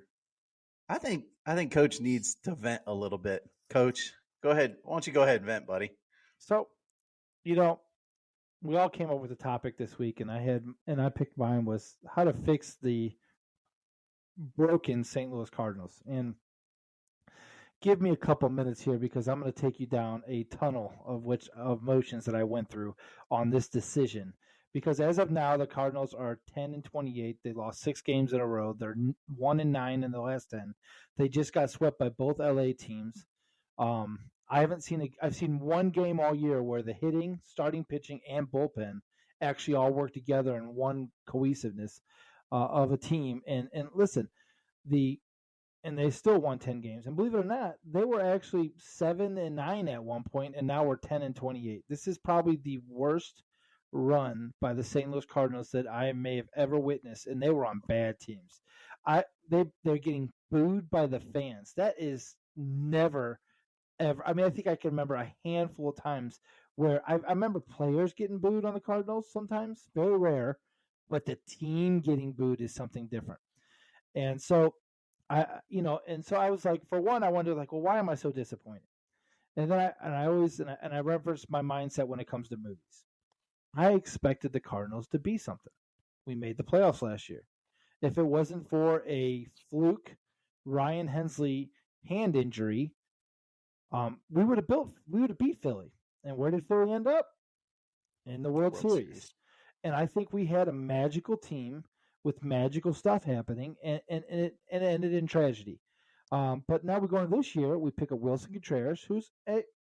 S2: I think Coach needs to vent a little bit. Coach, go ahead. Why don't you go ahead and vent, buddy?
S3: So, we all came up with a topic this week, and I picked mine was how to fix the broken St. Louis Cardinals. And give me a couple minutes here because I'm going to take you down a tunnel of emotions that I went through on this decision. Because as of now, the Cardinals are 10-28. They lost 6 games in a row. They're 1-9 in the last 10. They just got swept by both LA teams. I've seen one game all year where the hitting, starting pitching, and bullpen actually all work together in one cohesiveness of a team. And listen, and they still won 10 games. And believe it or not, they were actually 7-9 at one point, and now we're 10-28. This is probably the worst run by the St. Louis Cardinals that I may have ever witnessed, and they were on bad teams. They're getting booed by the fans. That is never, ever. I mean, I think I can remember a handful of times where I remember players getting booed on the Cardinals sometimes, very rare, but the team getting booed is something different. And so I was like, for one, I wondered like, well, why am I so disappointed? And then I reverse my mindset when it comes to movies. I expected the Cardinals to be something. We made the playoffs last year. If it wasn't for a fluke Ryan Hensley hand injury, we would have beat Philly. And where did Philly end up? In the World Series. And I think we had a magical team with magical stuff happening, and it ended in tragedy. But now we're going to this year. We pick up Wilson Contreras, who's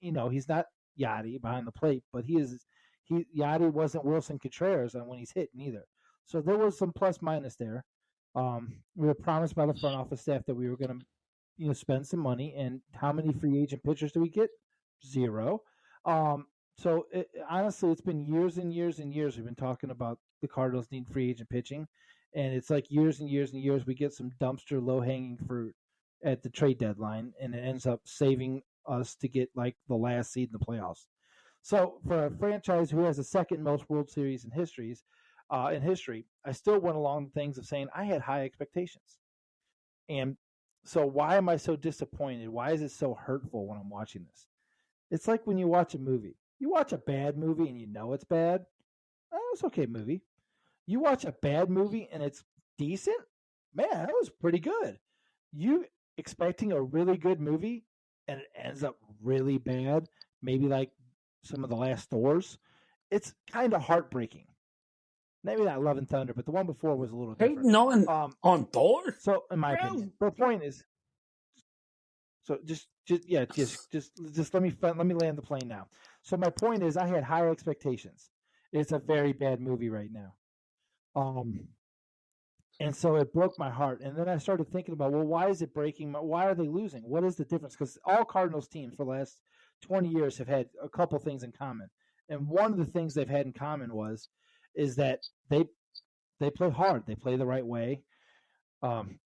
S3: he's not Yachty behind the plate, but Yachty wasn't Wilson Contreras when he's hitting either. So there was some plus minus there. We were promised by the front office staff that we were going to spend some money, and how many free agent pitchers do we get? 0. So honestly, it's been years and years and years we've been talking about the Cardinals need free agent pitching, and it's like years and years and years we get some dumpster low-hanging fruit at the trade deadline, and it ends up saving us to get like the last seed in the playoffs. So for a franchise who has the second most World Series in history, I still went along the things of saying I had high expectations. And so why am I so disappointed? Why is it so hurtful when I'm watching this? It's like when you watch a movie. You watch a bad movie and you know it's bad. Oh, it's okay movie. You watch a bad movie and it's decent. Man, that was pretty good. You expecting a really good movie and it ends up really bad, maybe like some of the last Thors. It's kind of heartbreaking. Maybe not Love and Thunder, but the one before was a little different.
S1: Hating on Thor?
S3: So, in my opinion, the point is, so just let me land the plane now. So my point is, I had high expectations. It's a very bad movie right now, and so it broke my heart. And then I started thinking about, well, why is it breaking? Why are they losing? What is the difference? Because all Cardinals teams for the last 20 years have had a couple things in common, and one of the things they've had in common is that they play hard, they play the right way.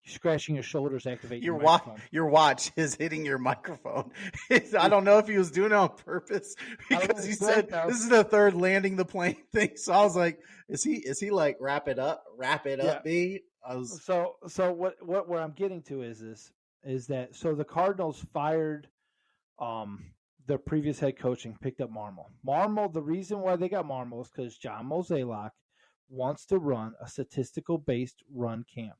S3: Scratching your shoulders activate your microphone.
S2: Your watch is hitting your microphone. I don't know if he was doing it on purpose because he said this is the third landing the plane thing. So I was like, is he like wrap it up, B?
S3: So what I'm getting to is that so the Cardinals fired their previous head coach and picked up Marmol. Marmol, the reason why they got Marmol is because John Mozeliak wants to run a statistical based run camp.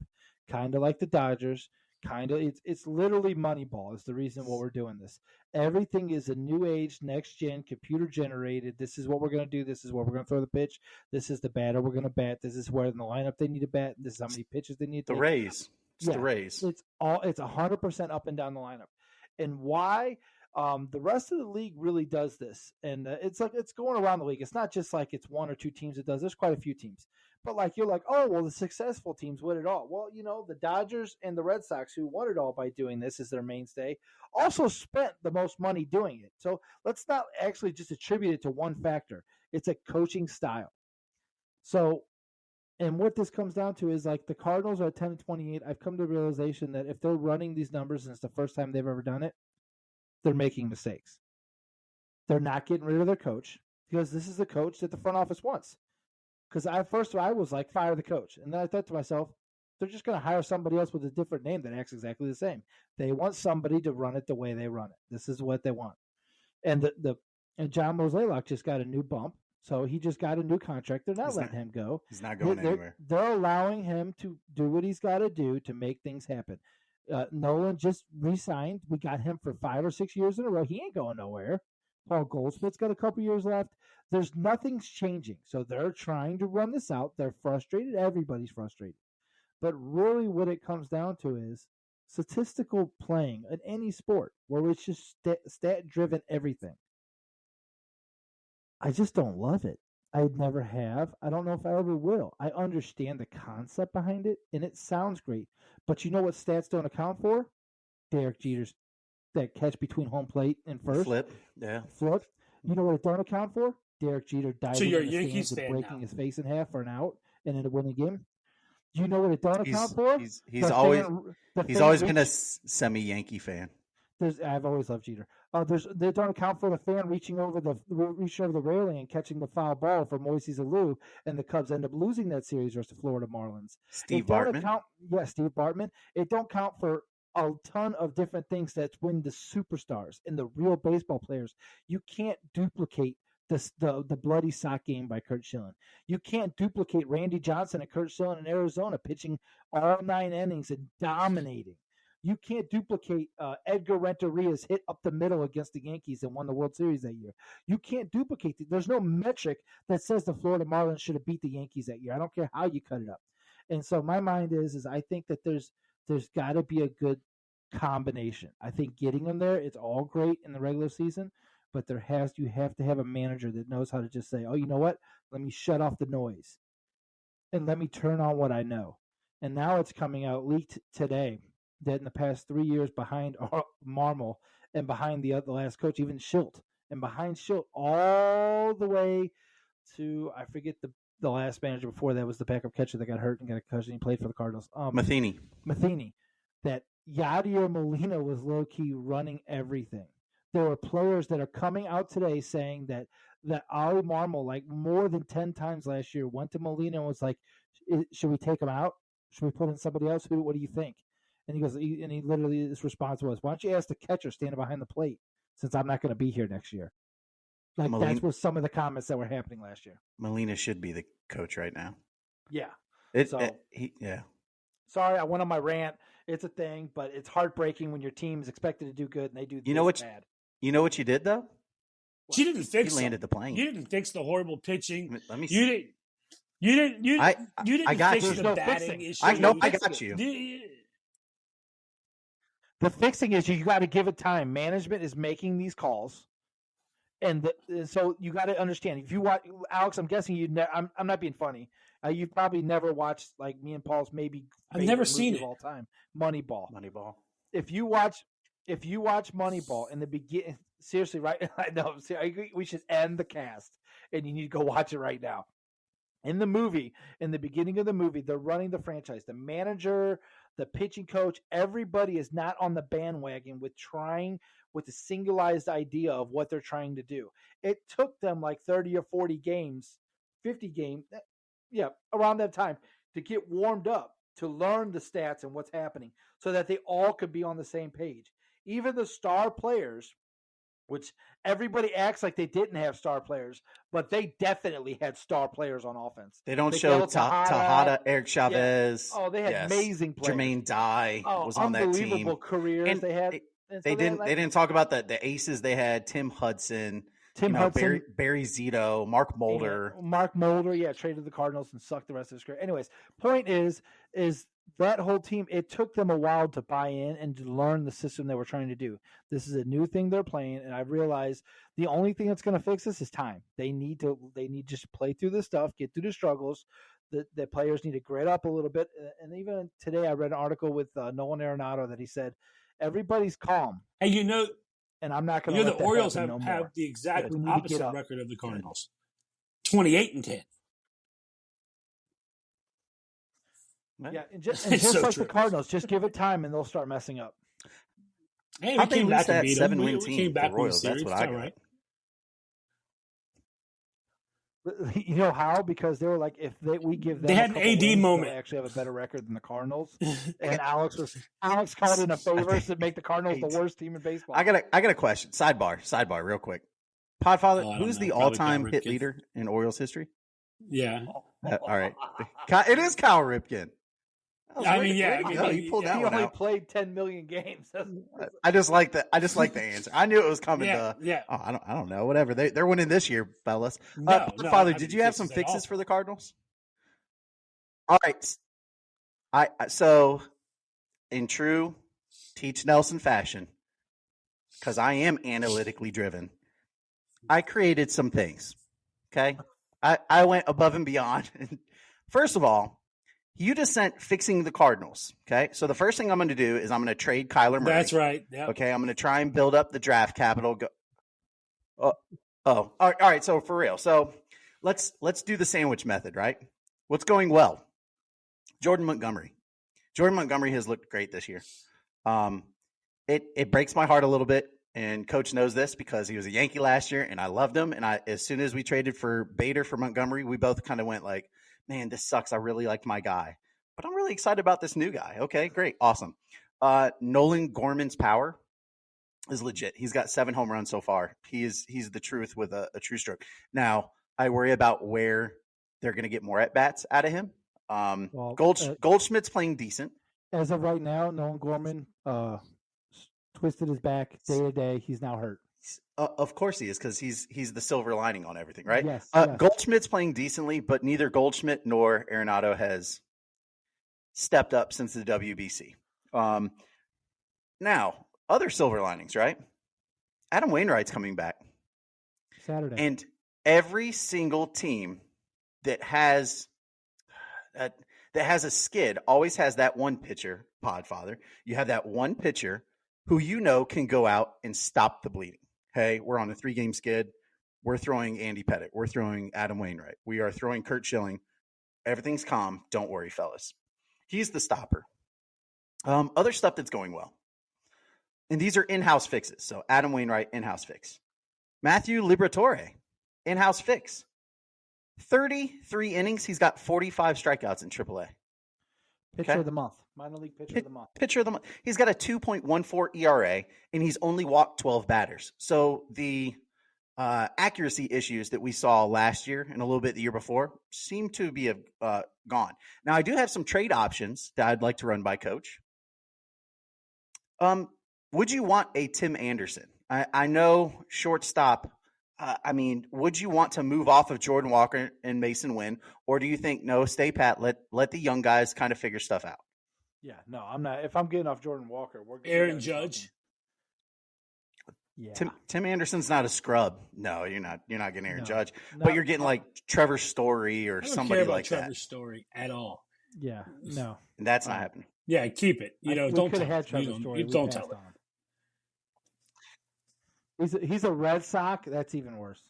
S3: Kind of like the Dodgers, it's literally Moneyball is the reason why we're doing this. Everything is a new age, next gen, computer generated. This is what we're going to do. This is where we're going to throw the pitch. This is the batter we're going to bat. This is where in the lineup they need to bat. This is how many pitches they need to
S2: take. Rays. The Rays.
S3: It's 100% up and down the lineup. And why? The rest of the league really does this, and it's going around the league. It's not just like it's one or two teams that does. There's quite a few teams. But you're like, oh, well, the successful teams win it all. Well, the Dodgers and the Red Sox, who won it all by doing this as their mainstay, also spent the most money doing it. So let's not actually just attribute it to one factor. It's a coaching style. So, and what this comes down to is like the Cardinals are at 10-28. I've come to the realization that if they're running these numbers and it's the first time they've ever done it, they're making mistakes. They're not getting rid of their coach because this is the coach that the front office wants. Because I was like, fire the coach. And then I thought to myself, they're just going to hire somebody else with a different name that acts exactly the same. They want somebody to run it the way they run it. This is what they want. And and John Mozeliak just got a new bump. So he just got a new contract. They're not letting him go.
S2: He's not going anywhere.
S3: They're allowing him to do what he's got to do to make things happen. Nolan just re-signed. We got him for 5 or 6 years in a row. He ain't going nowhere. Paul Goldschmidt's got a couple years left. There's nothing's changing. So they're trying to run this out. They're frustrated. Everybody's frustrated. But really what it comes down to is statistical playing in any sport where it's just stat-driven everything. I just don't love it. I never have. I don't know if I ever will. I understand the concept behind it, and it sounds great. But you know what stats don't account for? Derek Jeter's that catch between home plate and first.
S2: Flip. Yeah.
S3: Flip. You know what it don't account for? Derek Jeter diving
S1: so you're
S3: in the
S1: Yankees
S3: stands and
S1: fan
S3: breaking
S1: now.
S3: his face in half for an out and in a winning game. You know what it don't account for?
S2: He's always been a semi-Yankee fan.
S3: I've always loved Jeter. They don't account for the fan reaching over the railing and catching the foul ball for Moises Alou, and the Cubs end up losing that series versus the Florida Marlins.
S2: Steve Bartman.
S3: Steve Bartman. It don't count for a ton of different things that win the superstars and the real baseball players. You can't duplicate the bloody sock game by Curt Schilling. You can't duplicate Randy Johnson and Curt Schilling in Arizona pitching all 9 innings and dominating. You can't duplicate Edgar Renteria's hit up the middle against the Yankees and won the World Series that year. You can't duplicate it. There's no metric that says the Florida Marlins should have beat the Yankees that year. I don't care how you cut it up. And so my mind is I think that there's got to be a good combination. I think getting them there, it's all great in the regular season, but you have to have a manager that knows how to just say, oh, you know what? Let me shut off the noise and let me turn on what I know. And now it's coming out leaked today that in the past 3 years behind Marmol and behind the last coach, even Schilt, and behind Schilt all the way to, I forget the last manager before that was the backup catcher that got hurt and got a concussion. He played for the Cardinals.
S2: Matheny.
S3: That Yadier Molina was low-key running everything. There were players that are coming out today saying that Ali Marmol, like more than 10 times last year, went to Molina and was like, should we take him out? Should we put in somebody else? What do you think? And he goes, and he literally, his response was, why don't you ask the catcher standing behind the plate since I'm not going to be here next year? That was some of the comments that were happening last year.
S2: Molina should be the coach right now.
S3: Yeah.
S2: Yeah.
S3: Sorry, I went on my rant. It's a thing, but it's heartbreaking when your team is expected to do good and they do bad.
S2: You know what you did, though?
S1: She didn't fix
S2: landed the plane.
S1: You didn't fix the horrible pitching.
S2: Let me
S1: you didn't. You didn't. You
S2: I
S1: didn't
S2: got
S1: fix
S2: you.
S1: the
S3: There's no
S1: batting
S3: fixing.
S1: issue.
S2: I know.
S3: no
S2: I
S3: fixing
S2: got
S3: it.
S2: you.
S3: The fixing is you got to give it time. Management is making these calls, and so you got to understand. If you watch Alex, I'm guessing you. I'm not being funny. You've probably never watched like me and Paul's maybe
S1: I've
S3: favorite
S1: never
S3: movie
S1: seen
S3: of
S1: it.
S3: all time, Moneyball.
S2: Moneyball.
S3: If you watch Moneyball in the beginning, seriously, right? I know. I agree. We should end the cast, and you need to go watch it right now. In the movie, in the beginning of the movie, they're running the franchise. The manager, the pitching coach, everybody is not on the bandwagon with the singularized idea of what they're trying to do. It took them like 30 or 40 games, 50 games, around that time to get warmed up, to learn the stats and what's happening so that they all could be on the same page. Even the star players, which everybody acts like they didn't have star players, but they definitely had star players on offense.
S2: They don't
S3: Miguel
S2: show Tejada, Eric Chavez.
S3: Oh, they had amazing players.
S2: Jermaine Dye was on that team.
S3: Unbelievable careers
S2: And
S3: they had.
S2: They didn't talk about the aces they had. Tim Hudson,
S3: Hudson,
S2: Barry Zito, Mark Mulder.
S3: Traded the Cardinals and sucked the rest of his career. Anyways, point is that whole team, it took them a while to buy in and to learn the system they were trying to do. This is a new thing they're playing, and I realized the only thing that's going to fix this is time. They need to just play through this stuff, get through the struggles. The players need to grit up a little bit. And even today I read an article with Nolan Arenado that he said, everybody's calm.
S1: And
S3: and I'm not going to
S1: the Orioles have the exact opposite record of the Cardinals. 28-10.
S3: Yeah, and just like true. The Cardinals, just give it time and they'll start messing up.
S1: Hey, we came back and beat them.
S2: We came back
S1: the Royals. That's what I got. Right.
S3: You know how? Because they were like, if we give them,
S1: they had an AD
S3: wins,
S1: moment.
S3: They actually have a better record than the Cardinals. And Alex called in a favor to make the Cardinals the worst team in baseball.
S2: I got a question. Sidebar, real quick. Podfather, who's the all-time hit leader in Orioles history?
S1: Yeah.
S2: All right. It is Cal Ripken.
S3: He pulled that one out. He only played 10 million games.
S2: I just like the answer. I knew it was coming.
S1: Yeah.
S2: Oh, I don't know. Whatever. They're winning this year, fellas. Father, did you have some fixes for the Cardinals? All right. So, in true Teach Nelson fashion, because I am analytically driven, I created some things. Okay. I went above and beyond. First of all, you just sent fixing the Cardinals. Okay. So the first thing I'm going to do is I'm going to trade Kyler Murray.
S1: That's right. Yep.
S2: Okay. I'm going to try and build up the draft capital. All right. So for real. So let's do the sandwich method, right? What's going well? Jordan Montgomery. Jordan Montgomery has looked great this year. It breaks my heart a little bit. And coach knows this because he was a Yankee last year and I loved him. And as soon as we traded for Bader for Montgomery, we both kind of went like, man, this sucks. I really like my guy, but I'm really excited about this new guy. Okay, great. Awesome. Nolan Gorman's power is legit. He's got 7 home runs so far. He's the truth with a true stroke. Now I worry about where they're going to get more at bats out of him. Goldschmidt's playing decent.
S3: As of right now, Nolan Gorman, twisted his back day to day. He's now hurt.
S2: Of course he is, because he's the silver lining on everything, right?
S3: Yes,
S2: Goldschmidt's playing decently, but neither Goldschmidt nor Arenado has stepped up since the WBC. Now, other silver linings, right? Adam Wainwright's coming back
S3: Saturday,
S2: and every single team that has a skid always has that one pitcher. Podfather, you have that one pitcher who can go out and stop the bleeding. Hey, we're on a 3-game skid. We're throwing Andy Pettitte. We're throwing Adam Wainwright. We are throwing Kurt Schilling. Everything's calm. Don't worry, fellas. He's the stopper. Other stuff that's going well. And these are in-house fixes. So Adam Wainwright, in-house fix. Matthew Liberatore, in-house fix. 33 innings. He's got 45 strikeouts in AAA.
S3: Pitcher of the month. Minor league pitcher of the month.
S2: Pitcher of the month. He's got a 2.14 ERA, and he's only walked 12 batters. So the accuracy issues that we saw last year and a little bit the year before seem to be gone. Now, I do have some trade options that I'd like to run by Coach. Would you want a Tim Anderson? I know shortstop I mean, would you want to move off of Jordan Walker and Mason Wynn, or do you think no, stay pat, let the young guys kind of figure stuff out?
S3: Yeah, no, I'm not. If I'm getting off Jordan Walker, we're
S1: Aaron Judge.
S3: Yeah,
S2: Tim Anderson's not a scrub. No, you're not. You're not getting Aaron Judge,
S3: No,
S2: but you're getting like Trevor Story or
S1: I don't
S2: somebody
S1: care about
S2: like
S1: Trevor
S2: that.
S1: Story at all.
S3: Yeah, no.
S2: And that's not happening.
S1: Yeah, keep it.
S3: We
S1: Don't
S3: could
S1: tell
S3: have had
S1: him.
S3: Trevor
S1: You
S3: Story.
S1: don't tell him.
S3: He's a Red Sox. That's even worse.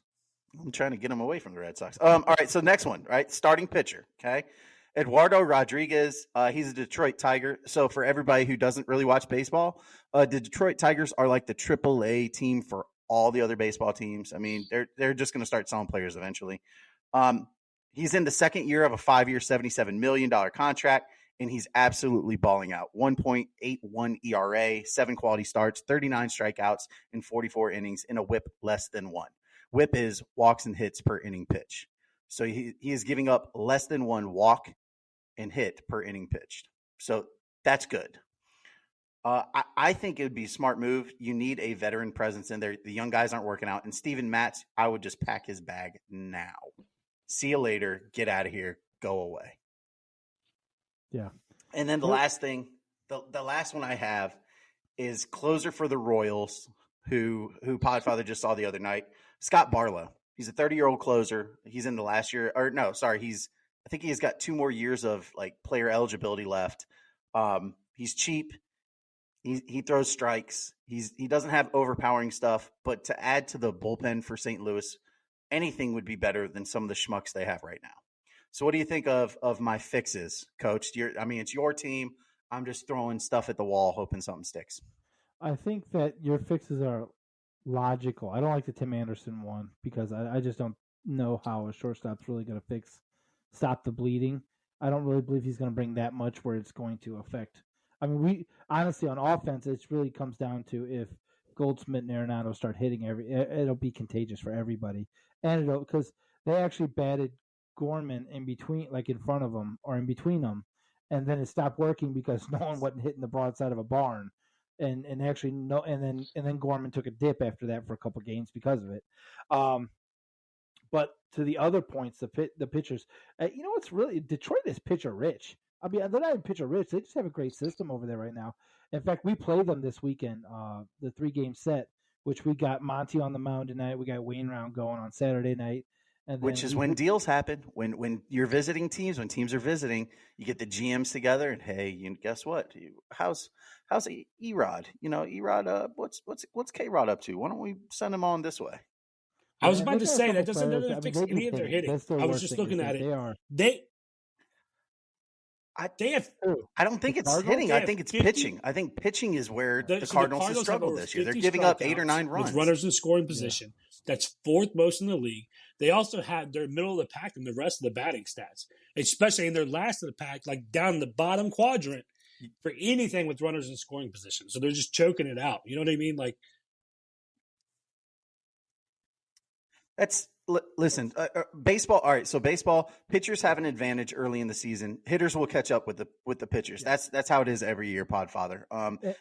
S2: I'm trying to get him away from the Red Sox. All right, so next one, right? Starting pitcher, okay? Eduardo Rodriguez, he's a Detroit Tiger. So for everybody who doesn't really watch baseball, the Detroit Tigers are like the AAA team for all the other baseball teams. I mean, they're just going to start selling players eventually. He's in the second year of a 5-year, $77 million contract, and he's absolutely balling out. 1.81 ERA, 7 quality starts, 39 strikeouts in 44 innings, and a whip less than 1. Whip is walks and hits per inning pitch. So he is giving up less than 1 walk and hit per inning pitched. So that's good. I think it would be a smart move. You need a veteran presence in there. The young guys aren't working out. And Steven Matz, I would just pack his bag now. See you later. Get out of here. Go away.
S3: Yeah.
S2: And then the last thing, the last one I have is closer for the Royals, who Podfather just saw the other night, Scott Barlow. He's a 30-year-old closer. He's in the last year, or no, sorry, I think he's got 2 more years of like player eligibility left. He's cheap. He throws strikes. He doesn't have overpowering stuff, but to add to the bullpen for St. Louis, anything would be better than some of the schmucks they have right now. So what do you think of my fixes, Coach? It's your team. I'm just throwing stuff at the wall, hoping something sticks.
S3: I think that your fixes are logical. I don't like the Tim Anderson one because I just don't know how a shortstop's really going to stop the bleeding. I don't really believe he's going to bring that much where it's going to affect. I mean, we honestly on offense, it really comes down to if Goldschmidt and Arenado start hitting it'll be contagious for everybody, and because they actually batted Gorman in between, like in front of them or in between them, and then it stopped working because no one wasn't hitting the broadside of a barn. And actually no, and then Gorman took a dip after that for a couple games because of it. But to the other points, the pitchers, you know what's really Detroit is pitcher rich. I mean, they're not even pitcher rich. They just have a great system over there right now. In fact, we play them this weekend, the 3-game set, which we got Monty on the mound tonight. We got Wayne Round going on Saturday night. And
S2: which is when deals happen. When you're visiting teams, when teams are visiting, you get the GMs together, and hey, guess what? How's Erod? Erod. What's K-Rod up to? Why don't we send him on this way?
S1: I was about to say that doesn't fix any of their hitting. I was just looking at it.
S2: I don't think it's hitting. I think it's pitching. I think pitching is where the Cardinals have struggled this year. They're giving up 8 or 9 runs.
S1: With runners in scoring position. Yeah. That's 4th most in the league. They also had their middle of the pack in the rest of the batting stats, especially in their last of the pack, like down in the bottom quadrant for anything with runners in scoring position. So they're just choking it out. You know what I mean? Like,
S2: listen, baseball. All right, so baseball pitchers have an advantage early in the season. Hitters will catch up with the pitchers. That's how it is every year, Podfather.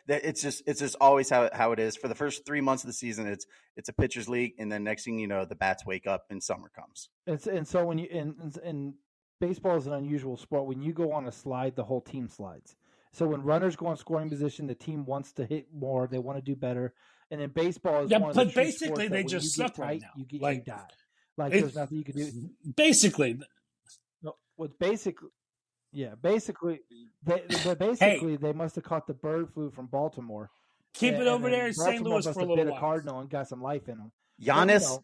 S2: It's just always how it is. For the first 3 months of the season, it's a pitchers league, and then next thing you know, the bats wake up and summer comes.
S3: And so when you and baseball is an unusual sport. When you go on a slide, the whole team slides. So when runners go on scoring position, the team wants to hit more. They want to do better. And in baseball, is one of the
S1: basically they just suck right now.
S3: You die. Like there's nothing you can do.
S1: Basically,
S3: no. What's basically they must have caught the bird flu from Baltimore.
S1: Keep it over there in St. Louis for a little while.
S3: A Cardinal and got some life in them.
S2: Giannis.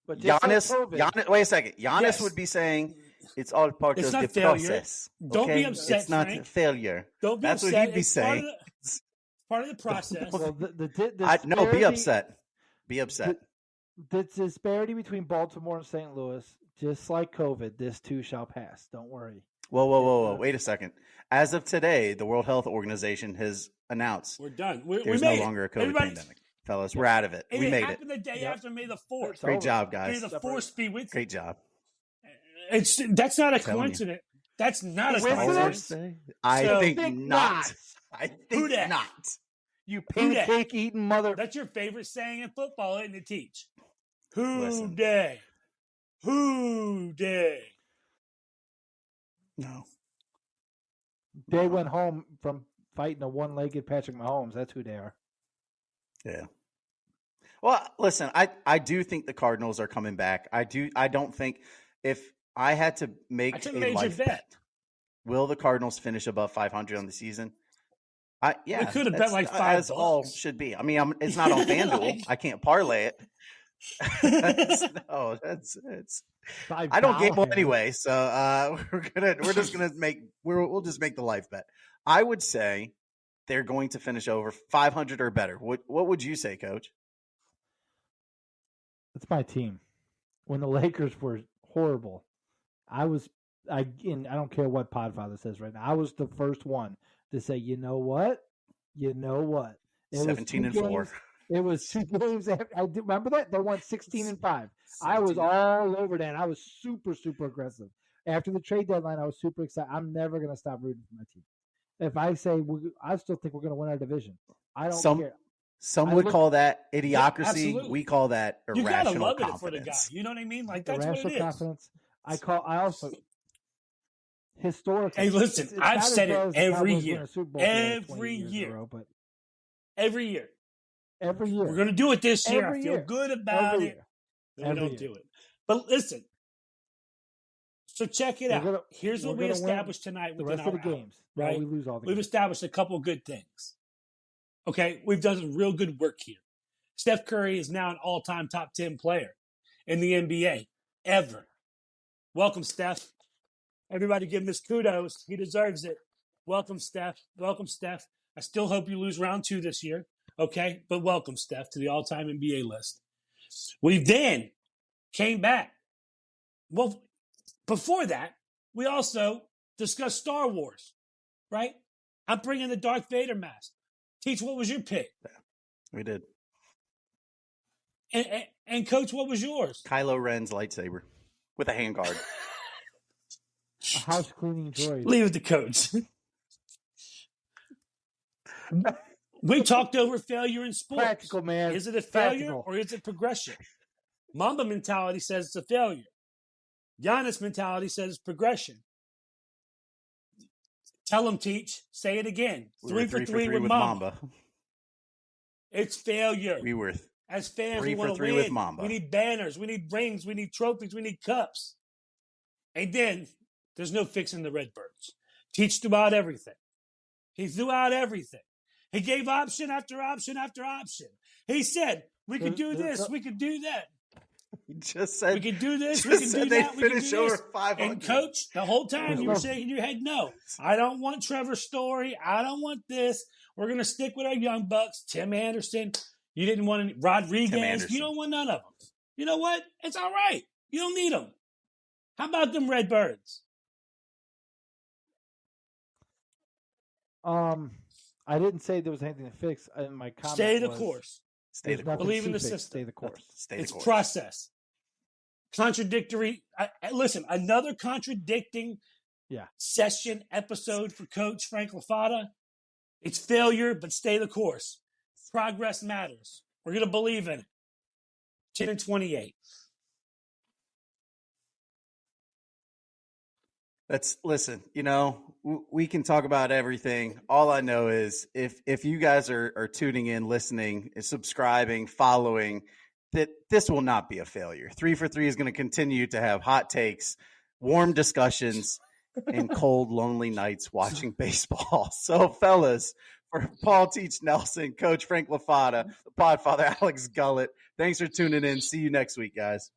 S2: Giannis. Wait a second. Giannis would be saying it's all part of the process.
S1: Don't be upset.
S2: It's not
S1: Frank.
S2: Failure.
S1: Don't be
S2: That's
S1: upset.
S2: what he'd be saying.
S1: Part of the process.
S2: No, be upset. Be upset.
S3: The disparity between Baltimore and St. Louis, just like COVID, this too shall pass. Don't worry.
S2: Whoa. Wait a second. As of today, the World Health Organization has announced
S1: we're done.
S2: There's no longer a COVID pandemic. Fellas, we're out of it. We made it.
S1: It happened the day after May the 4th.
S2: Great job, guys.
S1: May the 4th be with you.
S2: Great job.
S1: That's not a coincidence. That's not a coincidence.
S2: I think not. I think not.
S3: You pancake eating mother.
S1: That's your favorite saying in football, isn't it, Teach? Who day? Who day?
S2: No.
S3: They went home from fighting a one-legged Patrick Mahomes. That's who they are.
S2: Yeah. Well, listen, I do think the Cardinals are coming back. I don't think if I had to make
S1: That's a
S2: a
S1: major
S2: life bet, will the Cardinals finish above 500 on the season?
S1: We could have bet like $5.
S2: As all should be. I mean, it's not on FanDuel. I can't parlay it. It's. I don't gamble anyway, so we'll just make the life bet. I would say they're going to finish over 500 or better. What would you say, Coach?
S3: That's my team. When the Lakers were horrible, I don't care what Podfather says right now. I was the first one to say, you know what? It
S2: 17-4.
S3: It was 2 games. I remember that they won 16-5. I was all over that. I was super, super aggressive. After the trade deadline, I was super excited. I'm never going to stop rooting for my team. If I say I still think we're going to win our division, I don't care.
S2: Some would call that idiocracy.
S1: Yeah,
S2: we call that irrational confidence.
S1: You gotta love it for the guy. You know what I mean? Like that's
S3: irrational
S1: what it is.
S3: Confidence. I also historically.
S1: Hey, listen, I've said it every year.
S3: Every year.
S1: We're going to do it this year. I feel good about it. Then we don't do it. But listen. So check it out. Here's what we established tonight within our games. Right?
S3: We lose all the
S1: We've established a couple good things. Okay, we've done some real good work here. Steph Curry is now an all-time top 10 player in the NBA ever. Welcome, Steph. Everybody give him his kudos. He deserves it. Welcome, Steph. Welcome, Steph. I still hope you lose round 2 this year. Okay, but welcome, Steph, to the all-time NBA list. We then came back. Well, before that, we also discussed Star Wars, right? I'm bringing the Darth Vader mask. Teach, what was your pick?
S2: Yeah, we did.
S1: And Coach, what was yours?
S2: Kylo Ren's lightsaber with a handguard.
S3: A house cleaning droid.
S1: Leave it to Coach. We talked over failure in sports.
S3: Practical, man.
S1: Is it a failure or is it progression? Mamba mentality says it's a failure. Giannis mentality says it's progression. Tell them, Teach. Say it again.
S2: We
S1: 3 for 3 with Mamba. It's failure.
S2: We were
S1: as fans.
S2: 3
S1: we want
S2: for
S1: to
S2: 3
S1: win.
S2: with Mamba.
S1: We need banners. We need rings. We need trophies. We need cups. And then there's no fixing the Redbirds. Teach threw out everything. He threw out everything. He gave option after option after option. He said, we could do this. We could do that.
S2: He just said,
S1: we could do this. We could do that. We could do this.
S2: Over 500.
S1: And Coach, the whole time you were shaking your head, no. I don't want Trevor Story. I don't want this. We're going to stick with our young bucks. Tim Anderson. You didn't want any. Rodriguez. You don't want none of them. You know what? It's all right. You don't need them. How about them Redbirds?
S3: I didn't say there was anything to fix. My comment
S1: Stay the course.
S2: Stay the course.
S1: Believe in the system.
S3: Stay the course.
S1: It's process. Contradictory. Listen, another contradicting session episode for Coach Frank Lafada. It's failure, but stay the course. Progress matters. We're going to believe in it. 10-28.
S2: Listen, we can talk about everything. All I know is if you guys are tuning in, listening, subscribing, following, that this will not be a failure. 3 for 3 is going to continue to have hot takes, warm discussions, and cold, lonely nights watching baseball. So, fellas, for Paul Teach Nelson, Coach Frank Lafada, the Podfather Alex Gullett, thanks for tuning in. See you next week, guys.